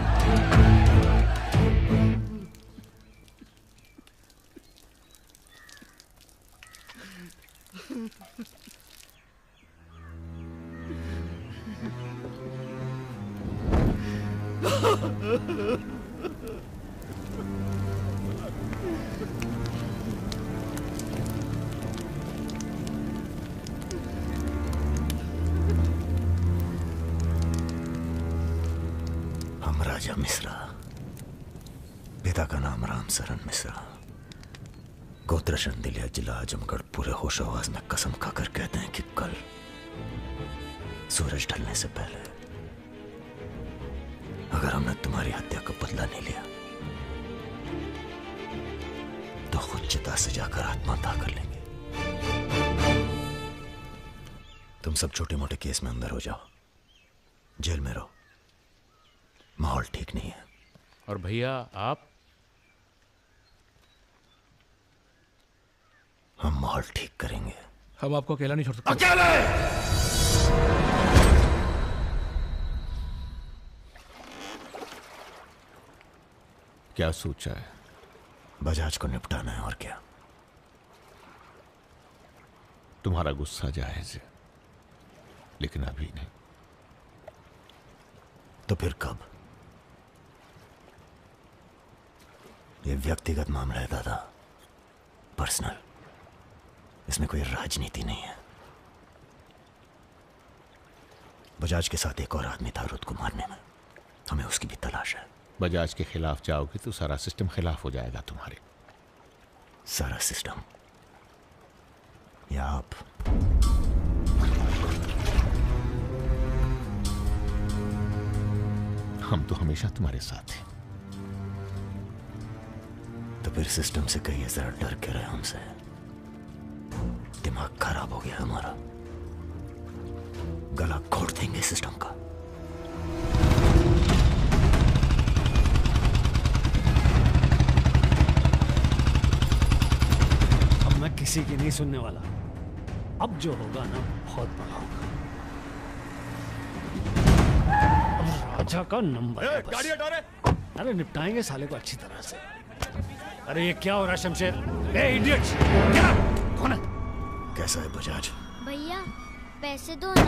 हम राजा मिश्रा, पिता का नाम राम सरन मिश्रा, गोत्र शंदिलिया, जिला आजमगढ़, पूरे होश आवाज में कसम खाकर कहते हैं कि कल सूरज ढलने से पहले अगर हमने तुम्हारी हत्या का बदला नहीं लिया तो खुद चिता से जाकर आत्महत्या कर लेंगे। तुम सब छोटे मोटे केस में अंदर हो जाओ, जेल में रहो, माहौल ठीक नहीं है। और भैया आप? हम माहौल ठीक करेंगे। हम आपको अकेला नहीं छोड़ सकते। अकेले! क्या सोचा है? बजाज को निपटाना है, और क्या। तुम्हारा गुस्सा जायज है, लेकिन अभी नहीं। तो फिर कब? ये व्यक्तिगत मामला है दादा, पर्सनल। इसमें कोई राजनीति नहीं है। बजाज के साथ एक और आदमी था रुत को मारने में, हमें उसकी भी तलाश है। बजाज के खिलाफ जाओगे तो सारा सिस्टम खिलाफ हो जाएगा तुम्हारे। सारा सिस्टम या आप? हम तो हमेशा तुम्हारे साथ हैं। तो फिर सिस्टम से कहिए जरा डर के रहे हमसे। दिमाग खराब हो गया हमारा, गला घोट देंगे सिस्टम का। अब मैं किसी की नहीं सुनने वाला। अब जो होगा ना बहुत बड़ा होगा। अब राजा का नंबर है बस। गाड़ी हटा रे। अरे निपटाएंगे साले को अच्छी तरह से। अरे ये क्या हो रहा है शमशेर? ए इडियट्स! क्या? कौन है? कैसा है बजाज? भैया पैसे दो ना।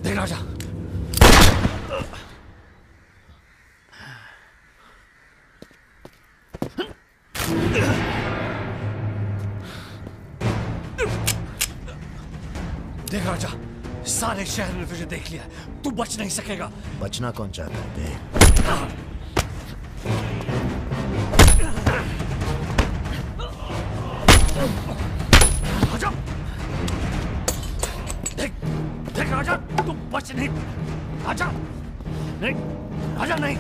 देख राजा, देख राजा, सारे शहर ने तुझे देख लिया, तू बच नहीं सकेगा। बचना कौन चाहता है? देख राजा, देख राजा, तू बच नहीं। राजा नहीं, राजा नहीं।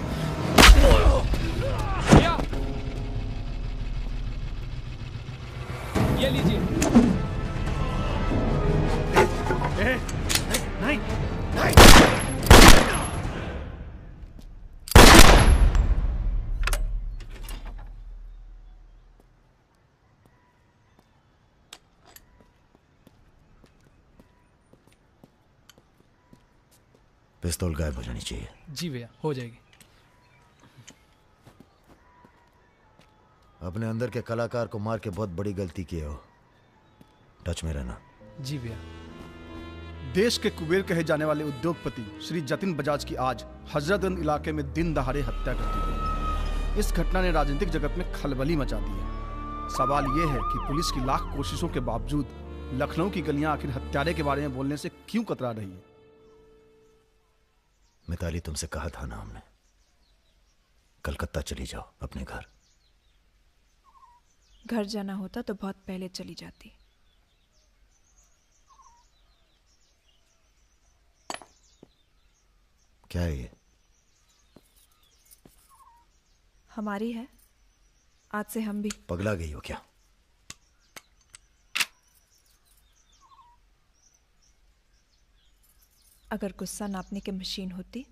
ये लीजिए। नहीं, नहीं। पिस्तौल गायब हो जानी चाहिए। जी भैया, हो जाएगी। अपने अंदर के कलाकार को मार के बहुत बड़ी गलती की हो। टच में रहना। जी भैया। देश के कुबेर कहे जाने वाले उद्योगपति श्री जतिन बजाज की आज हजरतगंज इलाके में दिन दहाड़े हत्या कर दी गई। इस घटना ने राजनीतिक जगत में खलबली मचा दी है। सवाल यह है कि पुलिस की लाख कोशिशों के बावजूद लखनऊ की गलियां आखिर हत्यारे के बारे में बोलने से क्यों कतरा रही है? मिताली, तुमसे कहा था ना हमने, कलकत्ता चली जाओ अपने घर। घर जाना होता तो बहुत पहले चली जाती। क्या है ये? हमारी है, आज से हम भी। पगला गई हो क्या? अगर गुस्सा नापने की मशीन होती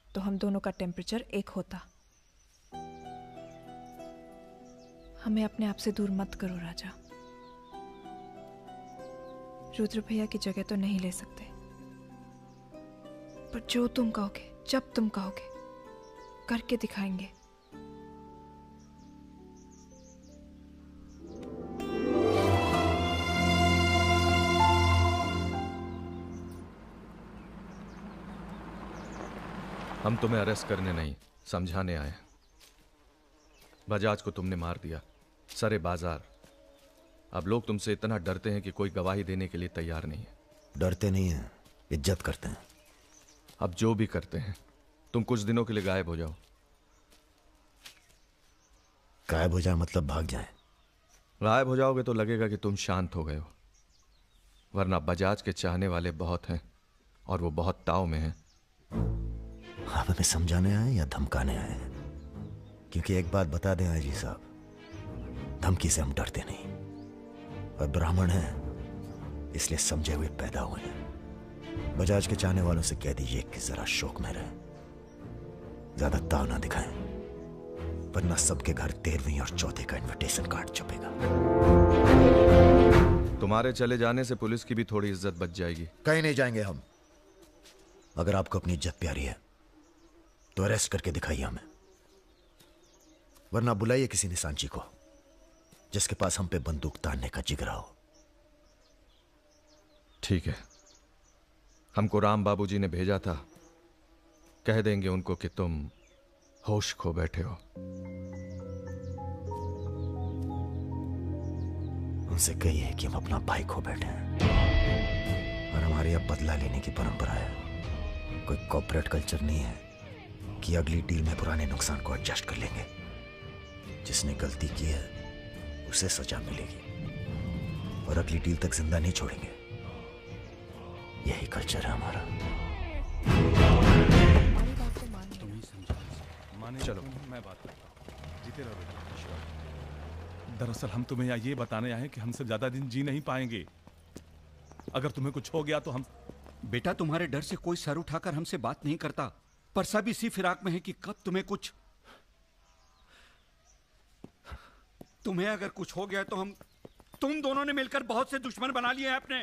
तो हम दोनों का टेम्परेचर एक होता। हमें अपने आप से दूर मत करो राजा। रुद्र भैया की जगह तो नहीं ले सकते, पर जो तुम कहोगे, जब तुम कहोगे, करके दिखाएंगे। हम तुम्हें अरेस्ट करने नहीं, समझाने आए। बजाज को तुमने मार दिया, सरे बाजार। अब लोग तुमसे इतना डरते हैं कि कोई गवाही देने के लिए तैयार नहीं है। डरते नहीं हैं, इज्जत करते हैं। अब जो भी करते हैं, तुम कुछ दिनों के लिए गायब हो जाओ। गायब हो जाए मतलब भाग जाए? गायब हो जाओगे तो लगेगा कि तुम शांत हो गए हो, वरना बजाज के चाहने वाले बहुत हैं और वो बहुत ताव में हैं। आप हमें समझाने आए या धमकाने आए हैं? क्योंकि एक बात बता दें आईजी साहब, धमकी से हम डरते नहीं, और ब्राह्मण हैं इसलिए समझे हुए पैदा हुए हैं। बजाज के चाहने वालों से कह दीजिए कि जरा शौक में रहे, ज्यादा ताव ना दिखाएं, वरना सबके घर 13वीं और 14 का इनविटेशन कार्ड छपेगा। तुम्हारे चले जाने से पुलिस की भी थोड़ी इज्जत बच जाएगी। कहीं नहीं जाएंगे हम। अगर आपको अपनी इज्जत प्यारी है तो अरेस्ट करके दिखाइए हमें, वरना बुलाइए किसी निशानची को जिसके पास हम पे बंदूक तानने का जिगरा हो। ठीक है, हमको राम बाबूजी ने भेजा था, कह देंगे उनको कि तुम होश खो बैठे हो। उनसे कहिए कि हम अपना भाई खो बैठे हैं और हमारी अब बदला लेने की परंपरा है। कोई कॉर्पोरेट कल्चर नहीं है कि अगली डील में पुराने नुकसान को एडजस्ट कर लेंगे। जिसने गलती की है उसे सजा मिलेगी, और अगली डील तक जिंदा नहीं छोड़ेंगे। यही कल्चर है हमारा। चलो मैं बात करता हूँ, जीते रहो बेटा। दरअसल हम तुम्हें यहाँ ये बताने आए हैं कि हमसे ज्यादा दिन जी नहीं पाएंगे। अगर तुम्हें कुछ हो गया तो हम। बेटा तुम्हारे डर से कोई सर उठाकर हमसे बात नहीं करता, पर सब इसी फिराक में है कि कब तुम्हें अगर कुछ हो गया तो हम तुम दोनों ने मिलकर बहुत से दुश्मन बना लिए हैं अपने।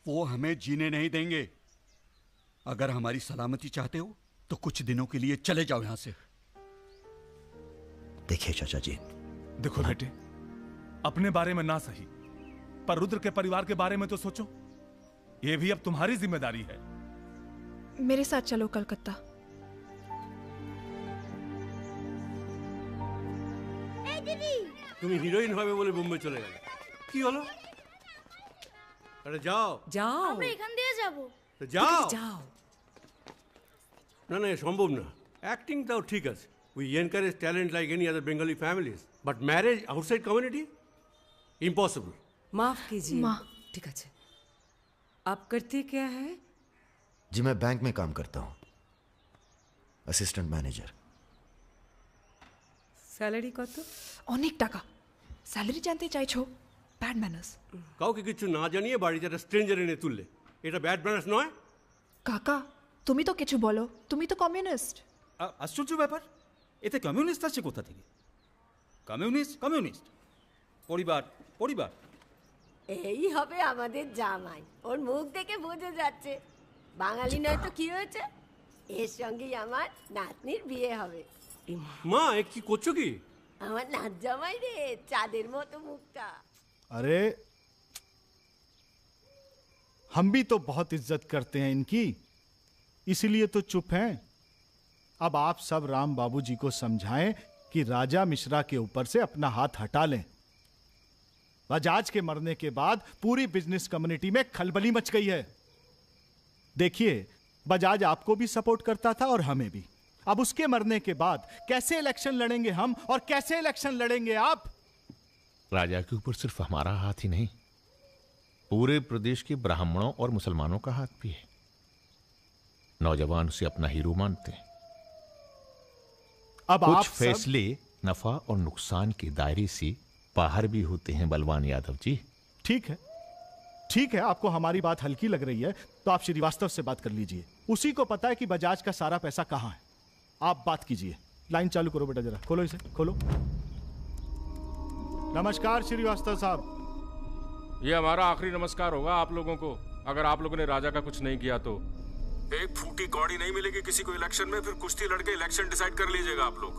वो हमें जीने नहीं देंगे। अगर हमारी सलामती चाहते हो तो कुछ दिनों के लिए चले जाओ यहां से। देखिए चाचा जी, देखो बेटे, अपने बारे में ना सही पर रुद्र के परिवार के बारे में तो सोचो। ये भी अब तुम्हारी जिम्मेदारी है। मेरे साथ चलो कलकत्ता। তুমি হিরোইন হবে বলে বোম্বে চলে গেলে, কি হলো? আরে যাও যাও, আমরা এখান দিয়ে যাব। তো যাও যাও। না না, সম্ভব না। অ্যাক্টিংটাও ঠিক আছে, we encourage talent like any other Bengali families, but marriage outside community impossible. माफ कीजिए। ठीक है, आप करते क्या है? जी मैं बैंक में काम करता हूँ, असिस्टेंट मैनेजर। স্যালারি কত? অনেক টাকা। স্যালারি জানতে চাইছো? Bad manners. কাউকে কিছু না জানিয়ে বাড়িতে একটা স্ট্রেঞ্জার এনে তুললে, এটা ব্যাড ম্যানার্স নয়? কাকা তুমি তো কিছু বলো, তুমি তো কমিউনিস্ট। আশ্চর্য ব্যাপার, এতে কমিউনিস্ট আছে কোথা থেকে? কমিউনিস্ট কমিউনিস্ট, পরিবার পরিবার। এই হবে আমাদের জামাই, ওর মুখ দেখে বোঝা যাচ্ছে বাঙালি নয় তো কি হয়েছে। এর সঙ্গেই আমার নাতনির বিয়ে হবে। মা এ কি করছো কি? আমার নাত জামাই রে, চাঁদের মতো মুখটা। अरे हम भी तो बहुत इज्जत करते हैं इनकी, इसीलिए तो चुप हैं। अब आप सब राम बाबूजी को समझाएं कि राजा मिश्रा के ऊपर से अपना हाथ हटा लें। बजाज के मरने के बाद पूरी बिजनेस कम्युनिटी में खलबली मच गई है। देखिए, बजाज आपको भी सपोर्ट करता था और हमें भी। अब उसके मरने के बाद कैसे इलेक्शन लड़ेंगे हम और कैसे इलेक्शन लड़ेंगे आप? राजा के ऊपर सिर्फ हमारा हाथ ही नहीं, पूरे प्रदेश के ब्राह्मणों और मुसलमानों का हाथ भी है। नौजवान उसे अपना हीरो मानते हैं। अब कुछ आप फैसले नफा और नुकसान के दायरे से बाहर भी होते हैं बलवान यादव जी। ठीक है, ठीक है, आपको हमारी बात हल्की लग रही है तो आप श्रीवास्तव से बात कर लीजिए। उसी को पता है कि बजाज का सारा पैसा कहां है। आप बात कीजिए। लाइन चालू करो बेटा, जरा खोलो इसे, खोलो। नमस्कार श्रीवास्तव साहब। ये हमारा आखिरी नमस्कार होगा आप लोगों को, अगर आप लोगों ने राजा का कुछ नहीं किया तो। एक फूटी कौड़ी नहीं मिलेगी किसी को इलेक्शन में, फिर कुश्ती लड़के इलेक्शन डिसाइड कर लीजिएगा आप लोग।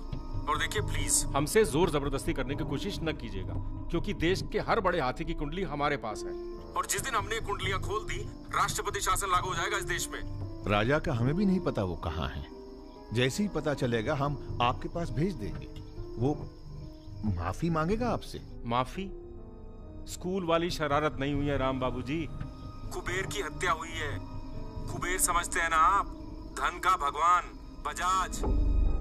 और देखिए प्लीज, हमसे जोर जबरदस्ती करने की कोशिश न कीजिएगा, क्योंकि देश के हर बड़े हाथी की कुंडली हमारे पास है। और जिस दिन हमने कुंडलियां खोल दी, राष्ट्रपति शासन लागू हो जाएगा इस देश में। राजा का हमें भी नहीं पता वो कहाँ है। जैसे ही पता चलेगा हम आपके पास भेज देंगे। वो माफी मांगेगा आपसे। माफी? स्कूल वाली शरारत नहीं हुई है राम बाबूजी। कुबेर की हत्या हुई है। कुबेर समझते हैं ना आप, धन का भगवान बजाज।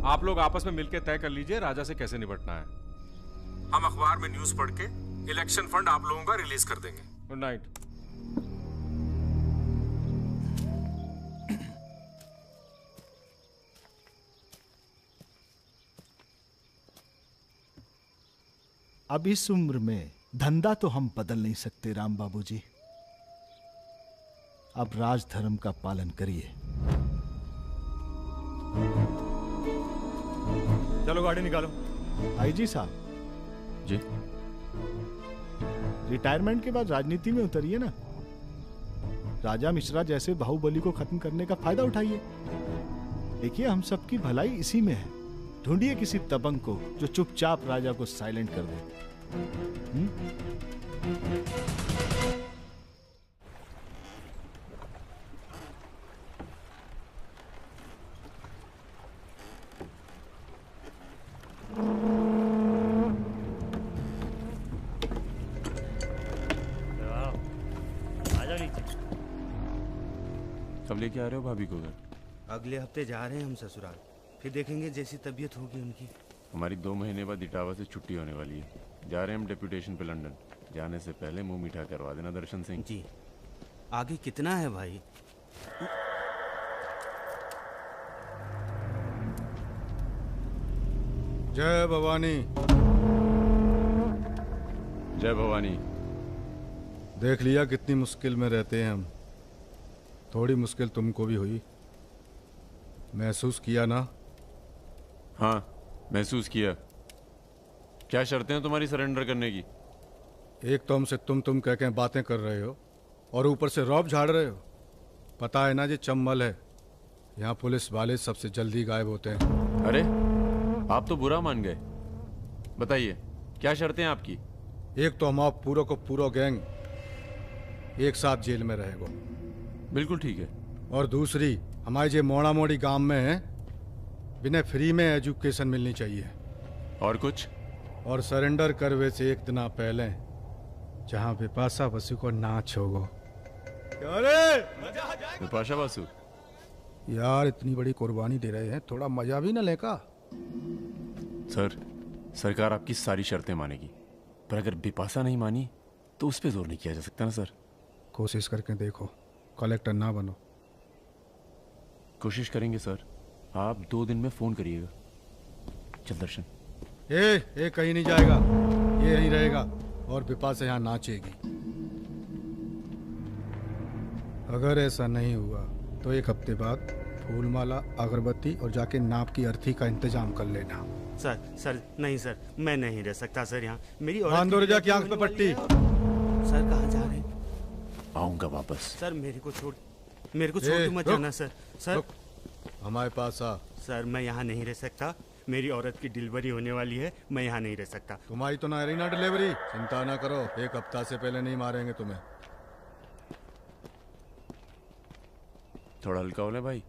आप लोग आपस में मिलकर तय कर लीजिए राजा से कैसे निपटना है। हम अखबार में न्यूज पढ़ के इलेक्शन फंड आप लोगों का रिलीज कर देंगे। Good night. अब इस उम्र में धंधा तो हम बदल नहीं सकते राम बाबूजी। अब राजधर्म का पालन करिए। चलो गाड़ी निकालो। आईजी साहब जी, रिटायरमेंट के बाद राजनीति में उतरिए ना। राजा मिश्रा जैसे बाहुबली को खत्म करने का फायदा उठाइए। देखिए हम सबकी भलाई इसी में है। ढूंढिए किसी दबंग को जो चुपचाप राजा को साइलेंट कर दे। कब लेके आ रहे हो भाभी को घर? अगले हफ्ते जा रहे हैं हम ससुराल, फिर देखेंगे जैसी तबीयत होगी उनकी। हमारी 2 महीने बाद इटावा से छुट्टी होने वाली है। जा रहे हैं हम डेप्यूटेशन पे लंदन। जाने से पहले मुंह मीठा करवा देना दर्शन सिंह जी। आगे कितना है भाई? जय भवानी। जय भवानी। देख लिया कितनी मुश्किल में रहते हैं हम। थोड़ी मुश्किल तुमको भी हुई, महसूस किया ना? हाँ महसूस किया। क्या शर्तें हैं तुम्हारी सरेंडर करने की? एक तो हमसे तुम कह के बातें कर रहे हो और ऊपर से रौब झाड़ रहे हो। पता है ना ये चम्बल है, यहाँ पुलिस वाले सबसे जल्दी गायब होते हैं। अरे आप तो बुरा मान गए। बताइए क्या शर्तें हैं आपकी? एक तो हम आप पूरा को पूरा गैंग एक साथ जेल में रहेगा। बिल्कुल ठीक है। और दूसरी, हमारे जो मोड़ा मोड़ी गांव में है, बिना फ्री में एजुकेशन मिलनी चाहिए। और कुछ? और सरेंडर करवे से एक दिन पहले जहाँ बिपाशा बसु को नाच होगो। बिपाशा बसु यार इतनी बड़ी कुर्बानी दे रहे हैं, थोड़ा मजा भी न लेगा? सर सरकार आपकी सारी शर्तें मानेगी, पर अगर बिपाशा नहीं मानी तो उस पर जोर नहीं किया जा सकता ना सर। कोशिश करके देखो, कलेक्टर ना बनो। कोशिश करेंगे सर। आप 2 दिन में फोन करिएगा। चल दर्शन। ए कहीं नहीं जाएगा, ये यहीं रहेगा और बिपाशा यहाँ नाचेगी। अगर ऐसा नहीं हुआ तो 1 हफ्ते बाद फूलमाला, अगरबत्ती और जाके नाप की अर्थी का इंतजाम कर लेना। सर नहीं सर, मैं नहीं रह सकता सर यहाँ। मेरी औरत की आंख पे पट्टी। सर कहाँ जा रहे हैं? आऊंगा वापस। सर मेरे को छोड़ के मत जाना सर। सर हमारे पास आ। सर मैं यहाँ नहीं रह सकता, मेरी औरत की डिलीवरी होने वाली है, मैं यहाँ नहीं रह सकता। तुम्हारी तो ना रही ना डिलीवरी, चिंता ना करो, 1 हफ्ता से पहले नहीं मारेंगे तुम्हें। थोड़ा हल्का हो ले भाई।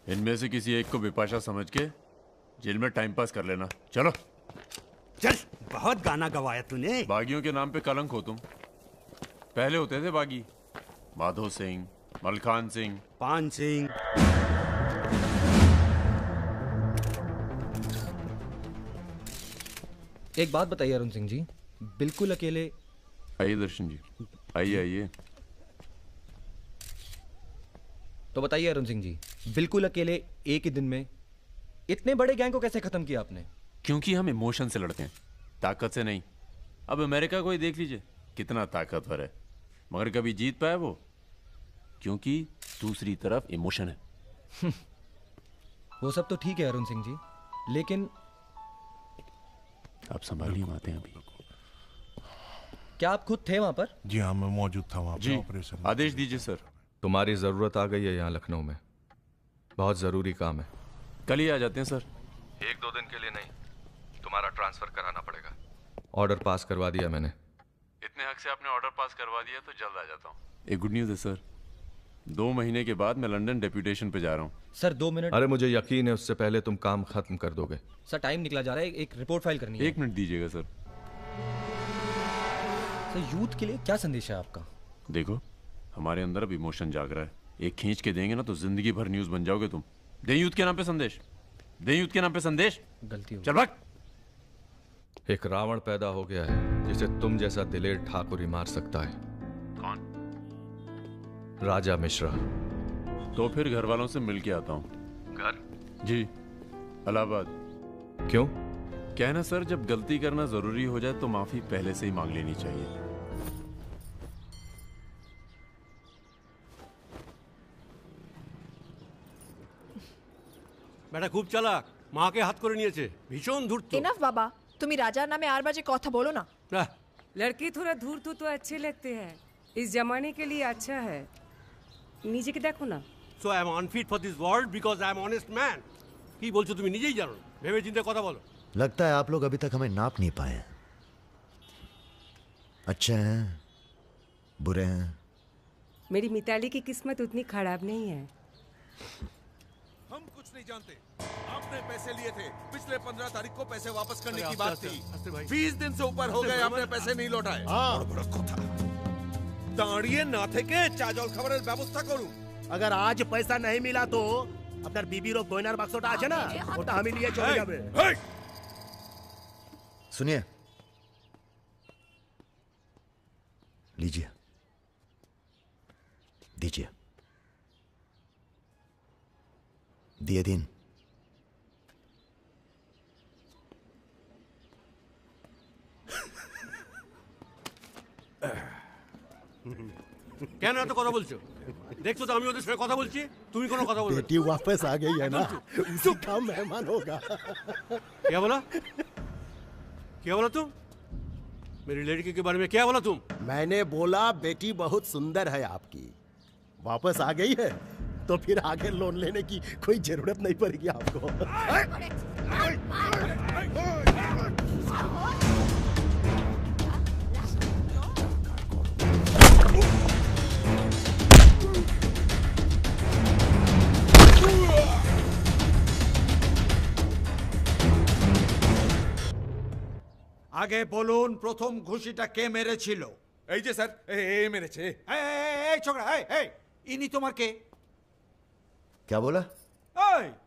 इनमें से किसी एक को बिपाशा समझ के जेल में टाइम पास कर लेना। चलो चल, बहुत गाना गवाया तूने। बागियों के नाम पे कलंक हो तुम। पहले होते थे बागी, माधो सिंह, मलखान सिंह, पान सिंह। एक बात बताइए अरुण सिंह जी, बिल्कुल अकेले। आइए दर्शन जी, आइए आइए। तो बताइए अरुण सिंह जी, बिल्कुल अकेले एक ही दिन में इतने बड़े गैंग को कैसे खत्म किया आपने? क्योंकि हम इमोशन से लड़ते हैं, ताकत से नहीं। अब अमेरिका को ही देख लीजिए, कितना ताकतवर है, मगर कभी जीत पाया वो? क्योंकि दूसरी तरफ इमोशन है। वो सब तो ठीक है अरुण सिंह जी, लेकिन आप संभालिए, आते हैं अभी। क्या आप खुद थे वहां पर? जी हाँ, मैं मौजूद था वहां जी, पर ऑपरेशन। आदेश दीजिए सर। तुम्हारी जरूरत आ गई है यहाँ लखनऊ में, बहुत जरूरी काम है। कल ही आ जाते हैं सर। 1-2 दिन के लिए नहीं, तुम्हारा ट्रांसफर कराना पड़ेगा। ऑर्डर पास करवा दिया मैंने। इतने हक से आपने ऑर्डर पास करवा दिया तो जल्द आ जाता हूँ। एक गुड न्यूज़ है सर, 2 महीने के बाद मैं लंदन डेप्यूटेशन पे जा रहा हूँ। Sir 2 minute. अरे मुझे यकीन है उससे पहले तुम काम खत्म कर दोगे। सर टाइम निकला जा रहा है, एक रिपोर्ट फाइल करनी है। 1 मिनट दीजिएगा सर। सर यूथ के लिए क्या संदेश है आपका? देखो, हमारे अंदर अब इमोशन जाग रहा है, एक खींच के देंगे ना तो जिंदगी भर न्यूज़ बन जाओगे तुम। दे यूथ के नाम पे संदेश, दे यूथ के नाम पे संदेश। गलती हो चल भाग। एक रावण पैदा हो गया है जिसे तुम जैसा दिलेर ठाकुर ही मार सकता है। कौन? राजा मिश्रा। तो फिर घर वालों से मिल के आता हूँ। घर? जी, इलाहाबाद। क्यों? क्या है ना सर, जब गलती करना जरूरी हो जाए तो माफी पहले से ही मांग लेनी चाहिए। বেটা খুব চালাক, মাকে হাত করে নিয়েছে, ভীষণ ধূর্ত। इनफ बाबा, তুমি রাজার নামে আর বাজে কথা বলো না। लड़के थोड़ा धूर्त हो तो अच्छे लगते हैं, इस जमाने के लिए अच्छा है। नीचे के देखो ना। So I am unfit for this world because I am honest man. কি বলছো তুমি নিজেই জানো, ভেবে চিন্তে কথা বলো। लगता है आप लोग अभी तक हमें नाप नहीं पाए हैं। अच्छे हैं, बुरे हैं। मेरी मिताली की किस्मत उतनी खराब नहीं है। हम कुछ नहीं जानते। आपने पैसे लिए थे, पिछले 15 तारीख को पैसे वापस करने की बात थी। 20 दिन से ऊपर हो गए, आपने पैसे नहीं लौटाए। দাঁড়িয়ে না থেকে চা জল খাবারের ব্যবস্থা করুন। अगर आज पैसा नहीं मिला तो আপনার বিবির গয়নার বাক্সটা আছে না, ওটা আমি নিয়ে চলে যাবে। सुनिए, लीजिए, दीजिए। दिए दिन। কেন এত কথা বলছো? দেখছো তো আমি ওদের সঙ্গে কথা বলছি, তুমি কোনো কথা বলবে? बेटी वापस आ गई है ना, उसी का मेहमान होगा। क्या बोला? क्या बोला तुम? मेरी लड़की के बारे में क्या बोला तुम? मैंने बोला बेटी बहुत सुंदर है आपकी, वापस आ गई है तो फिर आगे लोन लेने की कोई जरूरत नहीं पड़ेगी आपको। আগে বলুন প্রথম ঘুষিটা কে মেরেছিল? এই যে স্যার, এই মেরেছে। এই ছোকরা, এই ইনি তোমার কে? क्या बोला?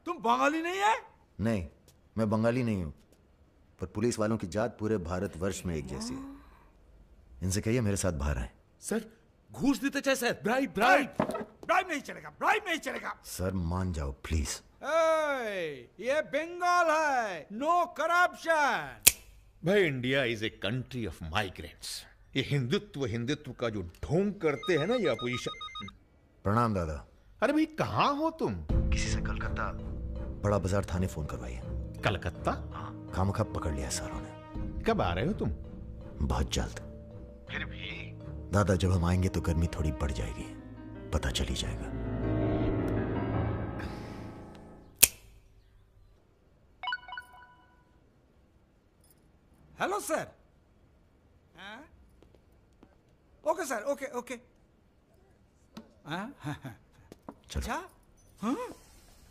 तुम बंगाली नहीं है? नहीं, मैं बंगाली नहीं हूं, पर पुलिस वालों की जात पूरे भारतवर्ष में एक जैसी है। इनसे कहिए मेरे साथ बाहर आए। सर घूस देते चाहे सर, ब्राइब ब्राइब ब्राइब नहीं चलेगा, ब्राइब नहीं चलेगा। सर मान जाओ प्लीज। ये बंगाल है, नो करप्शन। भाई India is a country of migrants. ये हिंदुत्व हिंदुत्व का जो ढोंग करते हैं ना ये अपोजिशन। प्रणाम दादा। अरे भाई कहाँ हो तुम? किसी से कलकत्ता बड़ा बाजार थाने फोन करवाइए। कलकत्ता? खामखा पकड़ लिया सारों ने। कब आ रहे हो तुम? बहुत जल्द। फिर भी दादा जब हम आएंगे तो गर्मी थोड़ी बढ़ जाएगी, पता चल ही जाएगा। Hello sir. Okay sir, okay okay. अच्छा, हाँ,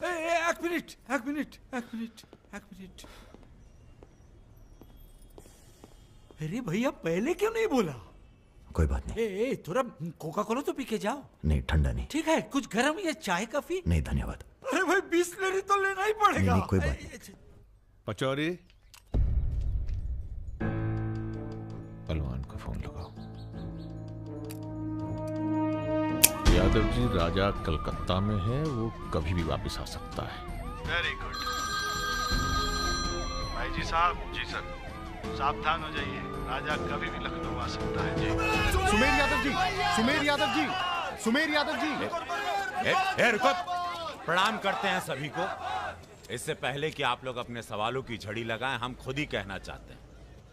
एक मिनट एक मिनट एक मिनट। एक मिनट। अरे भैया पहले क्यों नहीं बोला? कोई बात नहीं। ए, थोड़ा कोका कोला तो पी के जाओ। नहीं, ठंडा नहीं। ठीक है, कुछ गर्म या चाय कॉफी? नहीं धन्यवाद। अरे भाई बिस्लरी तो लेना ही पड़ेगा। नहीं, कोई बात नहीं। पचौरी, पहलवान को फोन लगाओ। यादव जी, राजा कलकत्ता में है, वो कभी भी वापस आ सकता है। वेरी गुड भाई जी साहब। जी सर, सावधान हो जाइए, राजा कभी भी लखनऊ आ सकता है। जी सुमेर यादव जी, सुमेर यादव जी, सुमेर यादव जी। रुको, प्रणाम करते हैं सभी को। इससे पहले कि आप लोग अपने सवालों की झड़ी लगाएं, हम खुद ही कहना चाहते हैं,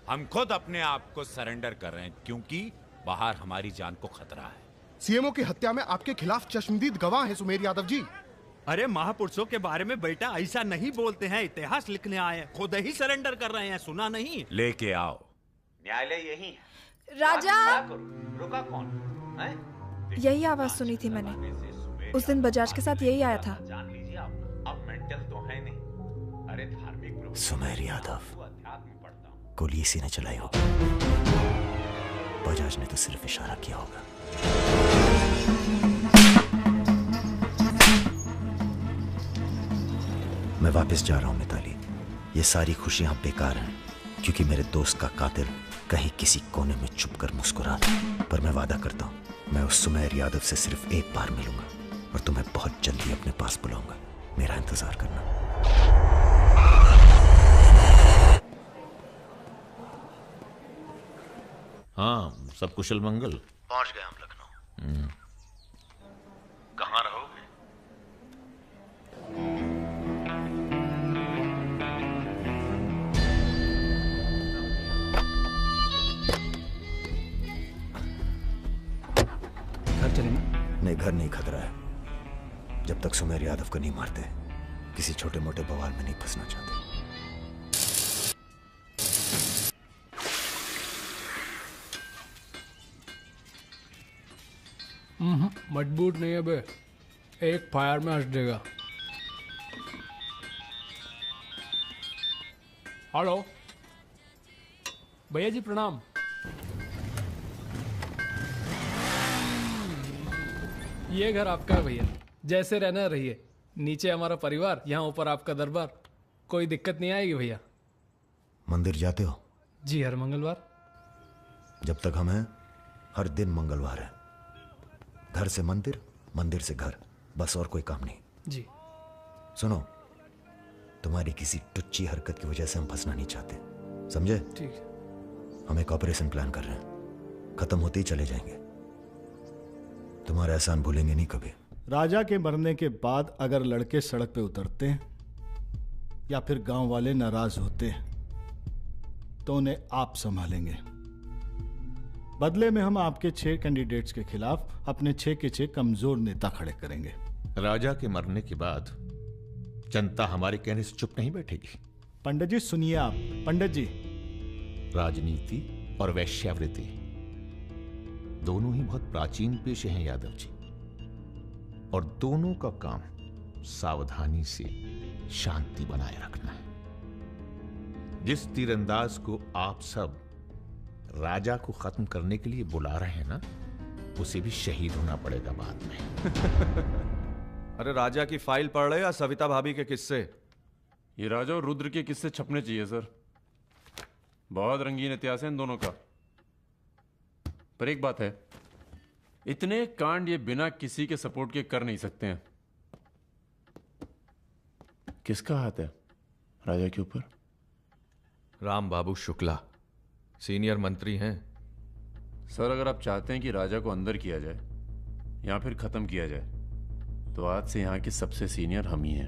हम खुद अपने आप को सरेंडर कर रहे हैं, क्योंकि बाहर हमारी जान को खतरा है। सीएमओ की हत्या में आपके खिलाफ चश्मदीद गवाह है सुमेर यादव जी। अरे महापुरुषों के बारे में बेटा ऐसा नहीं बोलते हैं, इतिहास लिखने आए हैं, खुद ही सरेंडर कर रहे हैं, सुना नहीं? लेके आओ, न्यायालय यही है। राजा, रुका कौन है? यही आवाज सुनी थी मैंने, उस दिन बजाज के साथ यही आया था। जान लीजिए अब मेंटल तो है नहीं। अरे धार्मिक सुमेर यादव, गोली इसी ने चलाई होगी, बजाज ने तो सिर्फ इशारा किया होगा। मैं वापस जा रहा हूं मिताली। ये सारी खुशियां बेकार हैं, क्योंकि मेरे दोस्त का कातिल कहीं किसी कोने में छुपकर मुस्कुरा था। पर मैं वादा करता हूं, मैं उस सुमेर यादव से सिर्फ एक बार मिलूंगा और तुम्हें बहुत जल्दी अपने पास बुलाऊंगा। मेरा इंतजार करना। हाँ, सब कुशल मंगल? पहुंच गए हम लखनऊ। कहाँ रहोगे? घर चलेंगे? नहीं, घर नहीं खतरा है। जब तक सुमेर यादव को नहीं मारते, किसी छोटे मोटे बवाल में नहीं फंसना चाहते। मजबूत नहीं है बे, एक फायर में हंस देगा। हेलो भैया जी, प्रणाम। ये घर आपका है भैया, जैसे रहना रहिए। नीचे हमारा परिवार, यहाँ ऊपर आपका दरबार। कोई दिक्कत नहीं आएगी भैया। मंदिर जाते हो? जी, हर मंगलवार। जब तक हम हैं, हर दिन मंगलवार है। घर से मंदिर, मंदिर से घर, बस और कोई काम नहीं। जी। सुनो, तुम्हारी किसी टुच्ची हरकत की वजह से हम फंसना नहीं चाहते, समझे? ठीक है। हम एक ऑपरेशन प्लान कर रहे हैं, खत्म होते ही चले जाएंगे। तुम्हारा एहसान भूलेंगे नहीं कभी। राजा के मरने के बाद अगर लड़के सड़क पे उतरते हैं या फिर गांव वाले नाराज होते हैं, तो उन्हें आप संभालेंगे। बदले में हम आपके 6 कैंडिडेट्स के खिलाफ अपने 6 के 6 कमजोर नेता खड़े करेंगे। राजा के मरने के बाद जनता हमारे कहने से चुप नहीं बैठेगी। पंडित जी सुनिए आप। पंडित जी, राजनीति और वैश्यावृत्ति दोनों ही बहुत प्राचीन पेशे हैं यादव जी, और दोनों का काम सावधानी से शांति बनाए रखना है। जिस तीरंदाज को आप सब राजा को खत्म करने के लिए बुला रहे हैं ना, उसे भी शहीद होना पड़ेगा बाद में। अरे राजा की फाइल पढ़ रहे या सविता भाभी के किस्से? ये राजा और रुद्र के किस्से छपने चाहिए सर। बहुत रंगीन इतिहास है इन दोनों का। पर एक बात है, इतने कांड ये बिना किसी के सपोर्ट के कर नहीं सकते हैं। किसका हाथ है राजा के ऊपर? राम बाबू शुक्ला सीनियर मंत्री हैं। सर, अगर आप चाहते हैं कि राजा को अंदर किया जाए या फिर खत्म किया जाए, तो आज से यहां के सबसे सीनियर हम ही हैं।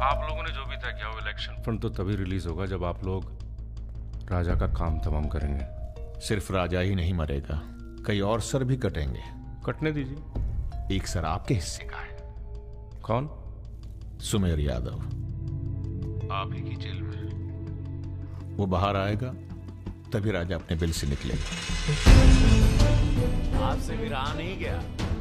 आप लोगों ने जो भी तय किया वो इलेक्शन फंड तो तभी रिलीज होगा जब आप लोग राजा का काम तमाम करेंगे। सिर्फ राजा ही नहीं मरेगा, कई और सर भी कटेंगे। कटने दीजिए। एक सर आपके हिस्से का है। कौन? सुमेर यादव, आप ही की जेल में। वो बाहर आएगा तभी राजा अपने बिल से निकलेगा। आपसे भी रहा नहीं गया।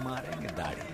मारेंगे दाढ़ी।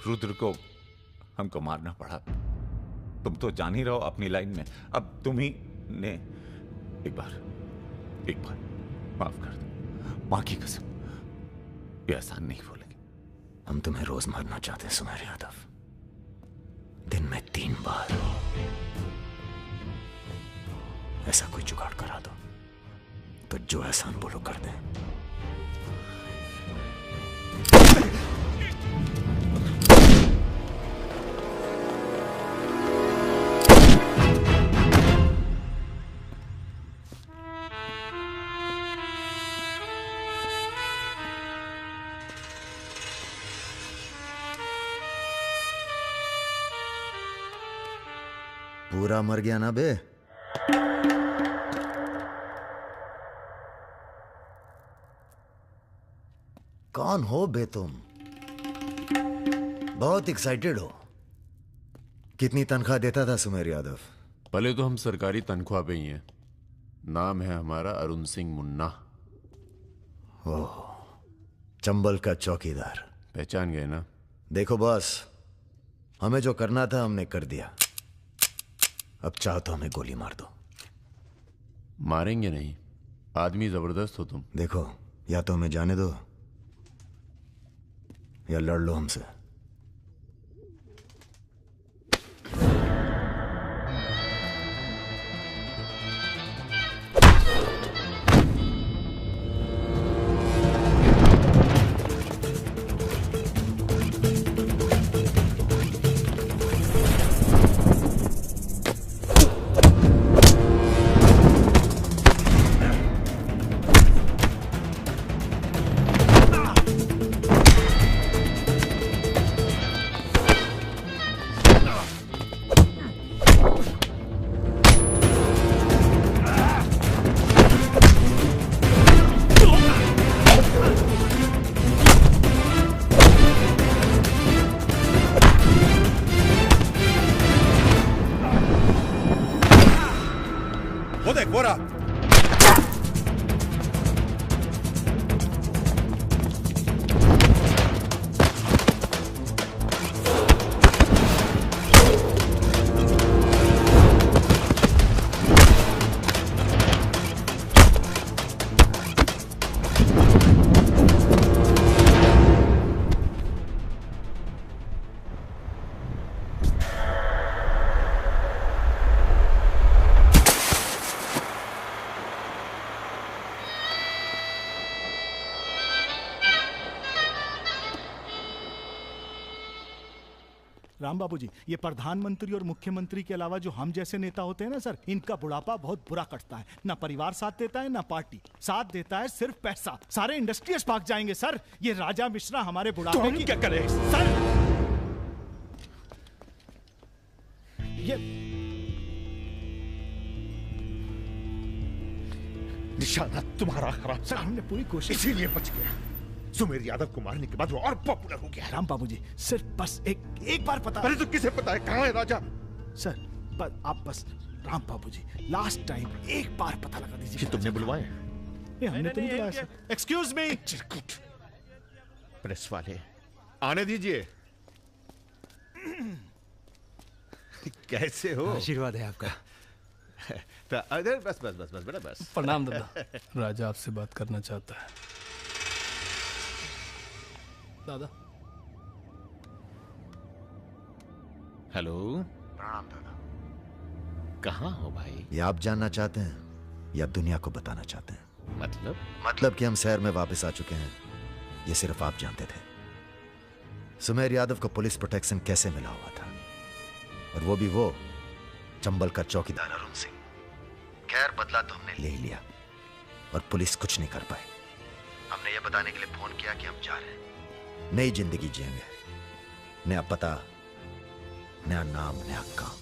रुद्र को हमको मारना पड़ा। तुम तो जान ही रहो अपनी लाइन में। अब तुम ही ने एक बार माफ कर दो, मां की कसम, ये आसान नहीं भूलेंगे। हम तुम्हें रोज मारना चाहते हैं सुमेर यादव, दिन में 3 बार। ऐसा कोई जुगाड़ करा दो तो जो एहसान बोलो कर दें। पूरा मर गया ना बे? कौन हो बे तुम? बहुत एक्साइटेड हो। कितनी तनख्वाह देता था सुमेर यादव? पहले तो हम सरकारी तनख्वाह पे ही हैं। नाम है हमारा अरुण सिंह मुन्ना। ओह, चंबल का चौकीदार। पहचान गए ना? देखो बॉस, हमें जो करना था हमने कर दिया। अब चाहो तो हमें गोली मार दो। मारेंगे नहीं, आदमी जबरदस्त हो तुम। देखो, या तो हमें जाने दो या लड़ लो हमसे। वो रहा। राम बाबू जी, ये प्रधानमंत्री और मुख्यमंत्री के अलावा जो हम जैसे नेता होते हैं ना सर, इनका बुढ़ापा बहुत बुरा कटता है। ना परिवार साथ देता है, ना पार्टी साथ देता है, सिर्फ पैसा। सारे इंडस्ट्रियल्स भाग जाएंगे सर। ये राजा मिश्रा हमारे बुढ़ापे तो हम की क्या करें सर? ये निशाना तुम्हारा खराब सर, हमने पूरी कोशिश इसीलिए बच गया। सुमेर यादव को मारने के बाद वो और पॉपुलर हो गया। राम बाबू जी, सिर्फ बस एक बार पता। अरे तो किसे पता है कहाँ है राजा? सर आप बस राम बाबू जी, लास्ट टाइम एक बार पता लगा दीजिए। तुमने बुलवाए? ये हमने तो नहीं बुलाया सर। Excuse me. प्रेस वाले आने दीजिए। कैसे हो? आशीर्वाद है आपका। अरे बस बस बस बस बेटा बस। प्रणाम दादा। राजा आपसे बात करना चाहता है। दादा। हेलो। प्रणाम दादा। कहाँ हो भाई? ये आप जानना चाहते हैं या दुनिया को बताना चाहते हैं? मतलब कि हम शहर में वापस आ चुके हैं, ये सिर्फ आप जानते थे। सुमेर यादव को पुलिस प्रोटेक्शन कैसे मिला हुआ था, और वो भी वो चंबल का चौकीदार अरुण सिंह। खैर, बदला तो हमने ले ही लिया और पुलिस कुछ नहीं कर पाई। हमने ये बताने के लिए फोन किया कि हम जा रहे हैं, नई जिंदगी जिएंगे, नया पता, नया नाम, नया काम।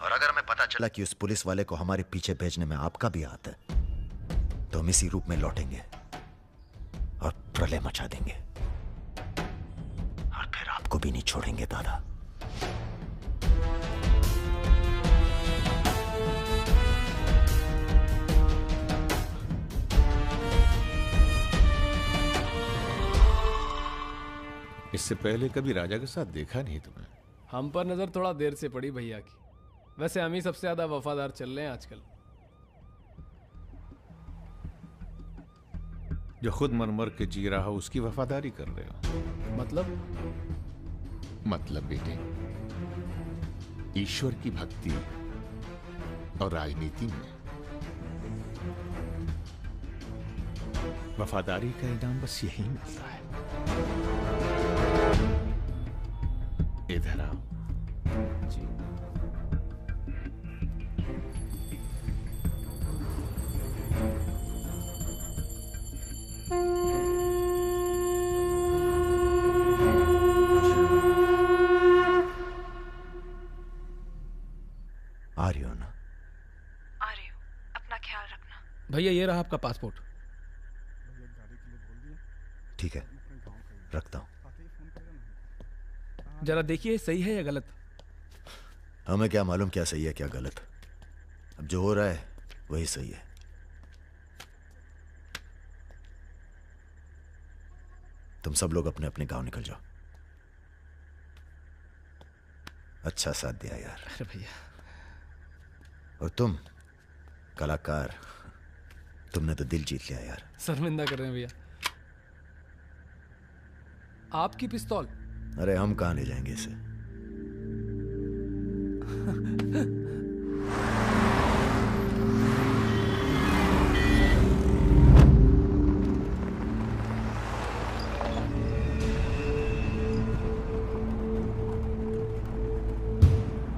और अगर हमें पता चला कि उस पुलिस वाले को हमारे पीछे भेजने में आपका भी हाथ है, तो हम इसी रूप में लौटेंगे और प्रलय मचा देंगे, और फिर आपको भी नहीं छोड़ेंगे दादा। इससे पहले कभी राजा के साथ देखा नहीं तुम्हें। हम पर नजर थोड़ा देर से पड़ी भैया की। वैसे हम ही सबसे ज्यादा वफादार चल रहे हैं आजकल। जो खुद मर के जी रहा हो उसकी वफादारी कर रहे हो। मतलब बेटे, ईश्वर की भक्ति और राजनीति में वफादारी का इनाम बस यही मिलता है। इधर आओ। जी। आ रही हो ना? आ रही हूँ, अपना ख्याल रखना। भैया ये रहा आपका पासपोर्ट। ठीक है, रखता हूँ। जरा देखिए सही है या गलत। हमें क्या मालूम क्या सही है क्या गलत। अब जो हो रहा है वही सही है। तुम सब लोग अपने अपने गांव निकल जाओ। अच्छा साथ दिया यार। अरे भैया। और तुम कलाकार, तुमने तो दिल जीत लिया यार। शर्मिंदा कर रहे हैं भैया। आपकी पिस्तौल। अरे हम कहां ले जाएंगे इसे।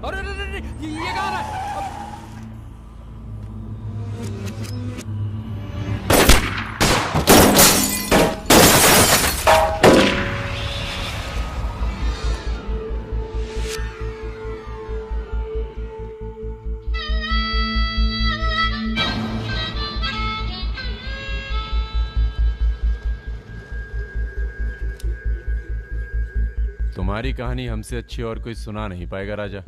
अरे ये कहाँ रहा है? तुम्हारी कहानी हमसे अच्छी और कोई सुना नहीं पाएगा राजा।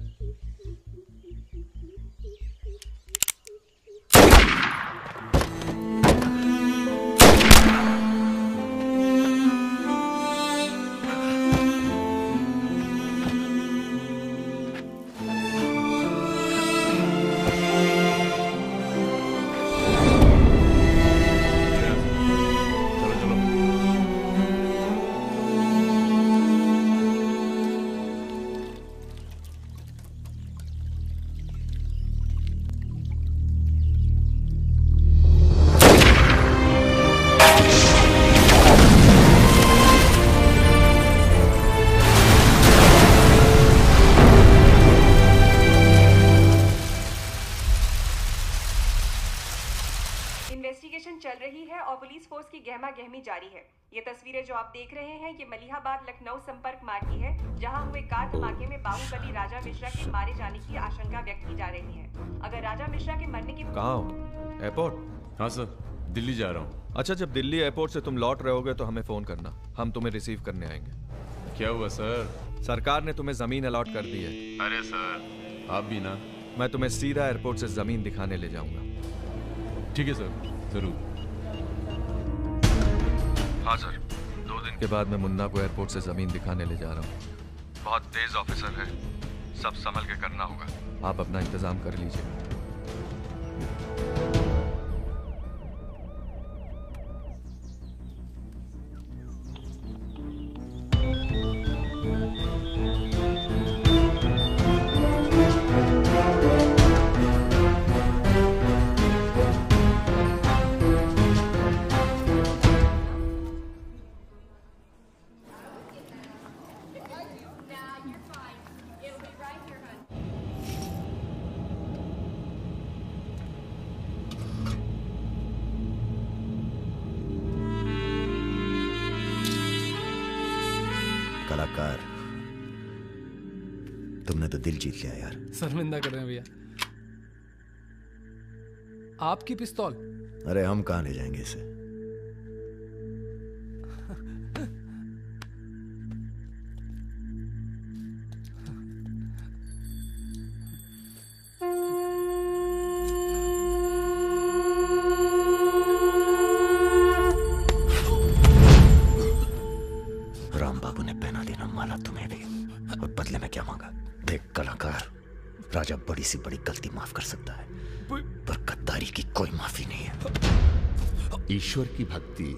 पुलिस फोर्स की गहमा गहमी जारी है। ये तस्वीरें जो आप देख रहे हैं, ये मलिहाबाद लखनऊ संपर्क मार्ग की है, जहां हुए कार धमाके में बाहुबली राजा मिश्रा के मारे जाने की आशंका व्यक्त की जा रही है। अगर राजा मिश्रा के मरने की कहाँ हो? एयरपोर्ट? हाँ सर, दिल्ली जा रहा हूँ। अच्छा, जब दिल्ली एयरपोर्ट से तुम लौट रहे होगे तो हमें फोन करना, हम तुम्हें रिसीव करने आएंगे। क्या हुआ सर? सरकार ने तुम्हें जमीन अलॉट कर दी है। अरे सर, आप भी ना। मैं तुम्हें सीधा एयरपोर्ट से जमीन दिखाने ले जाऊंगा। ठीक है सर, जरूर। हाँ सर, 2 दिन के बाद मैं मुन्ना को एयरपोर्ट से जमीन दिखाने ले जा रहा हूँ। बहुत तेज ऑफिसर है, सब संभल के करना होगा। आप अपना इंतजाम कर लीजिए। कलाकार, तुमने तो दिल जीत लिया यार। शर्मिंदा कर रहे हैं भैया। आपकी पिस्तौल? अरे हम कहाँ ले जाएंगे इसे? राम बाबू ने पहना देना माला तुम्हें भी, और बदले में क्या मांगा? देख कलाकार, राजा बड़ी सी बड़ी गलती माफ कर सकता है, पर गद्दारी की कोई माफी नहीं है। ईश्वर की भक्ति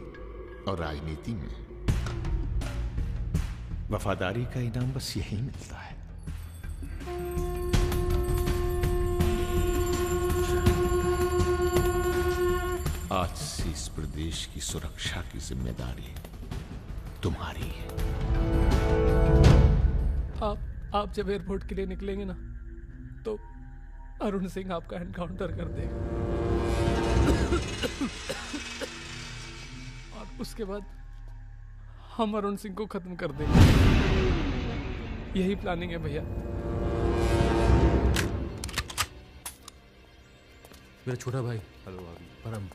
और राजनीति में वफादारी का इनाम बस यही मिलता है। आज से इस प्रदेश की सुरक्षा की जिम्मेदारी तुम्हारी है। आप जब एयरपोर्ट के लिए निकलेंगे ना, तो अरुण सिंह आपका एनकाउंटर कर देगा, और उसके बाद हम अरुण सिंह को खत्म कर देंगे। यही प्लानिंग है भैया। मेरा छोटा भाई। हेलो भाभी। परम।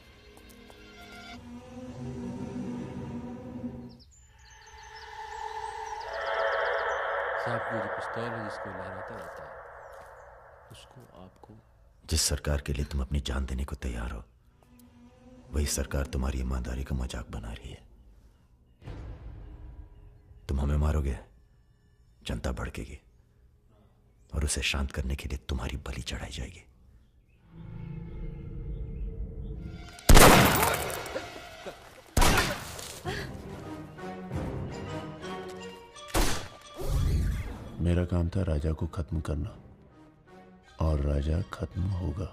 साहब की जो पिस्तौल है जिसको लहराता रहता है, उसको आपको। जिस सरकार के लिए तुम अपनी जान देने को तैयार हो, वही सरकार तुम्हारी ईमानदारी का मजाक बना रही है। तुम हमें मारोगे, जनता भड़केगी, और उसे शांत करने के लिए तुम्हारी बलि चढ़ाई जाएगी। मेरा काम था राजा को खत्म करना, और राजा खत्म होगा।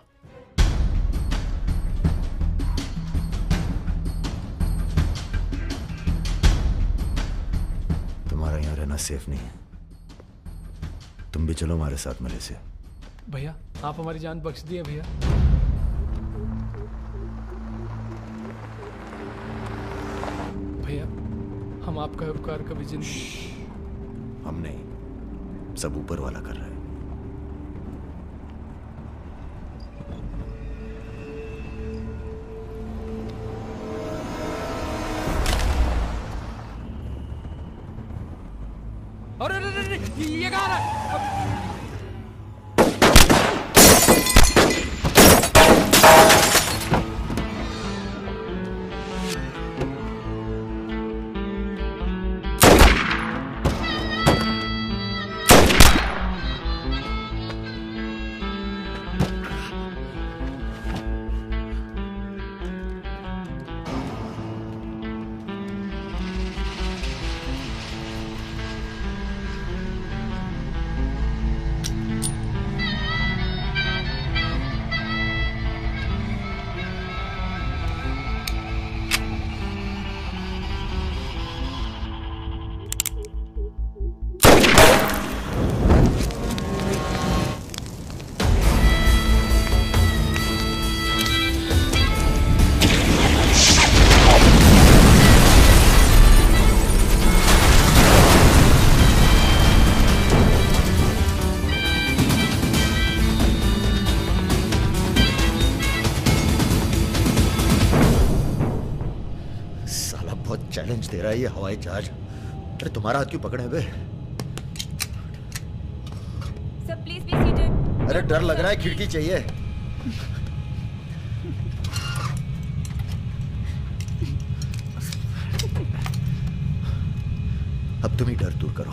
तुम्हारा यहां रहना सेफ नहीं है, तुम भी चलो हमारे साथ मलेशिया। भैया, आप हमारी जान बख्श दिए भैया। भैया, हम आपका उपकार कभी जिंदगी। हम नहीं, सब ऊपर वाला कर रहा है। अरे ये कहाँ रहा है? चैलेंज दे रहा है ये हवाई जहाज। अरे तुम्हारा हाथ क्यों पकड़े हुए? Sir please be seated. अरे डर लग रहा है, खिड़की चाहिए। अब तुम ही डर दूर करो।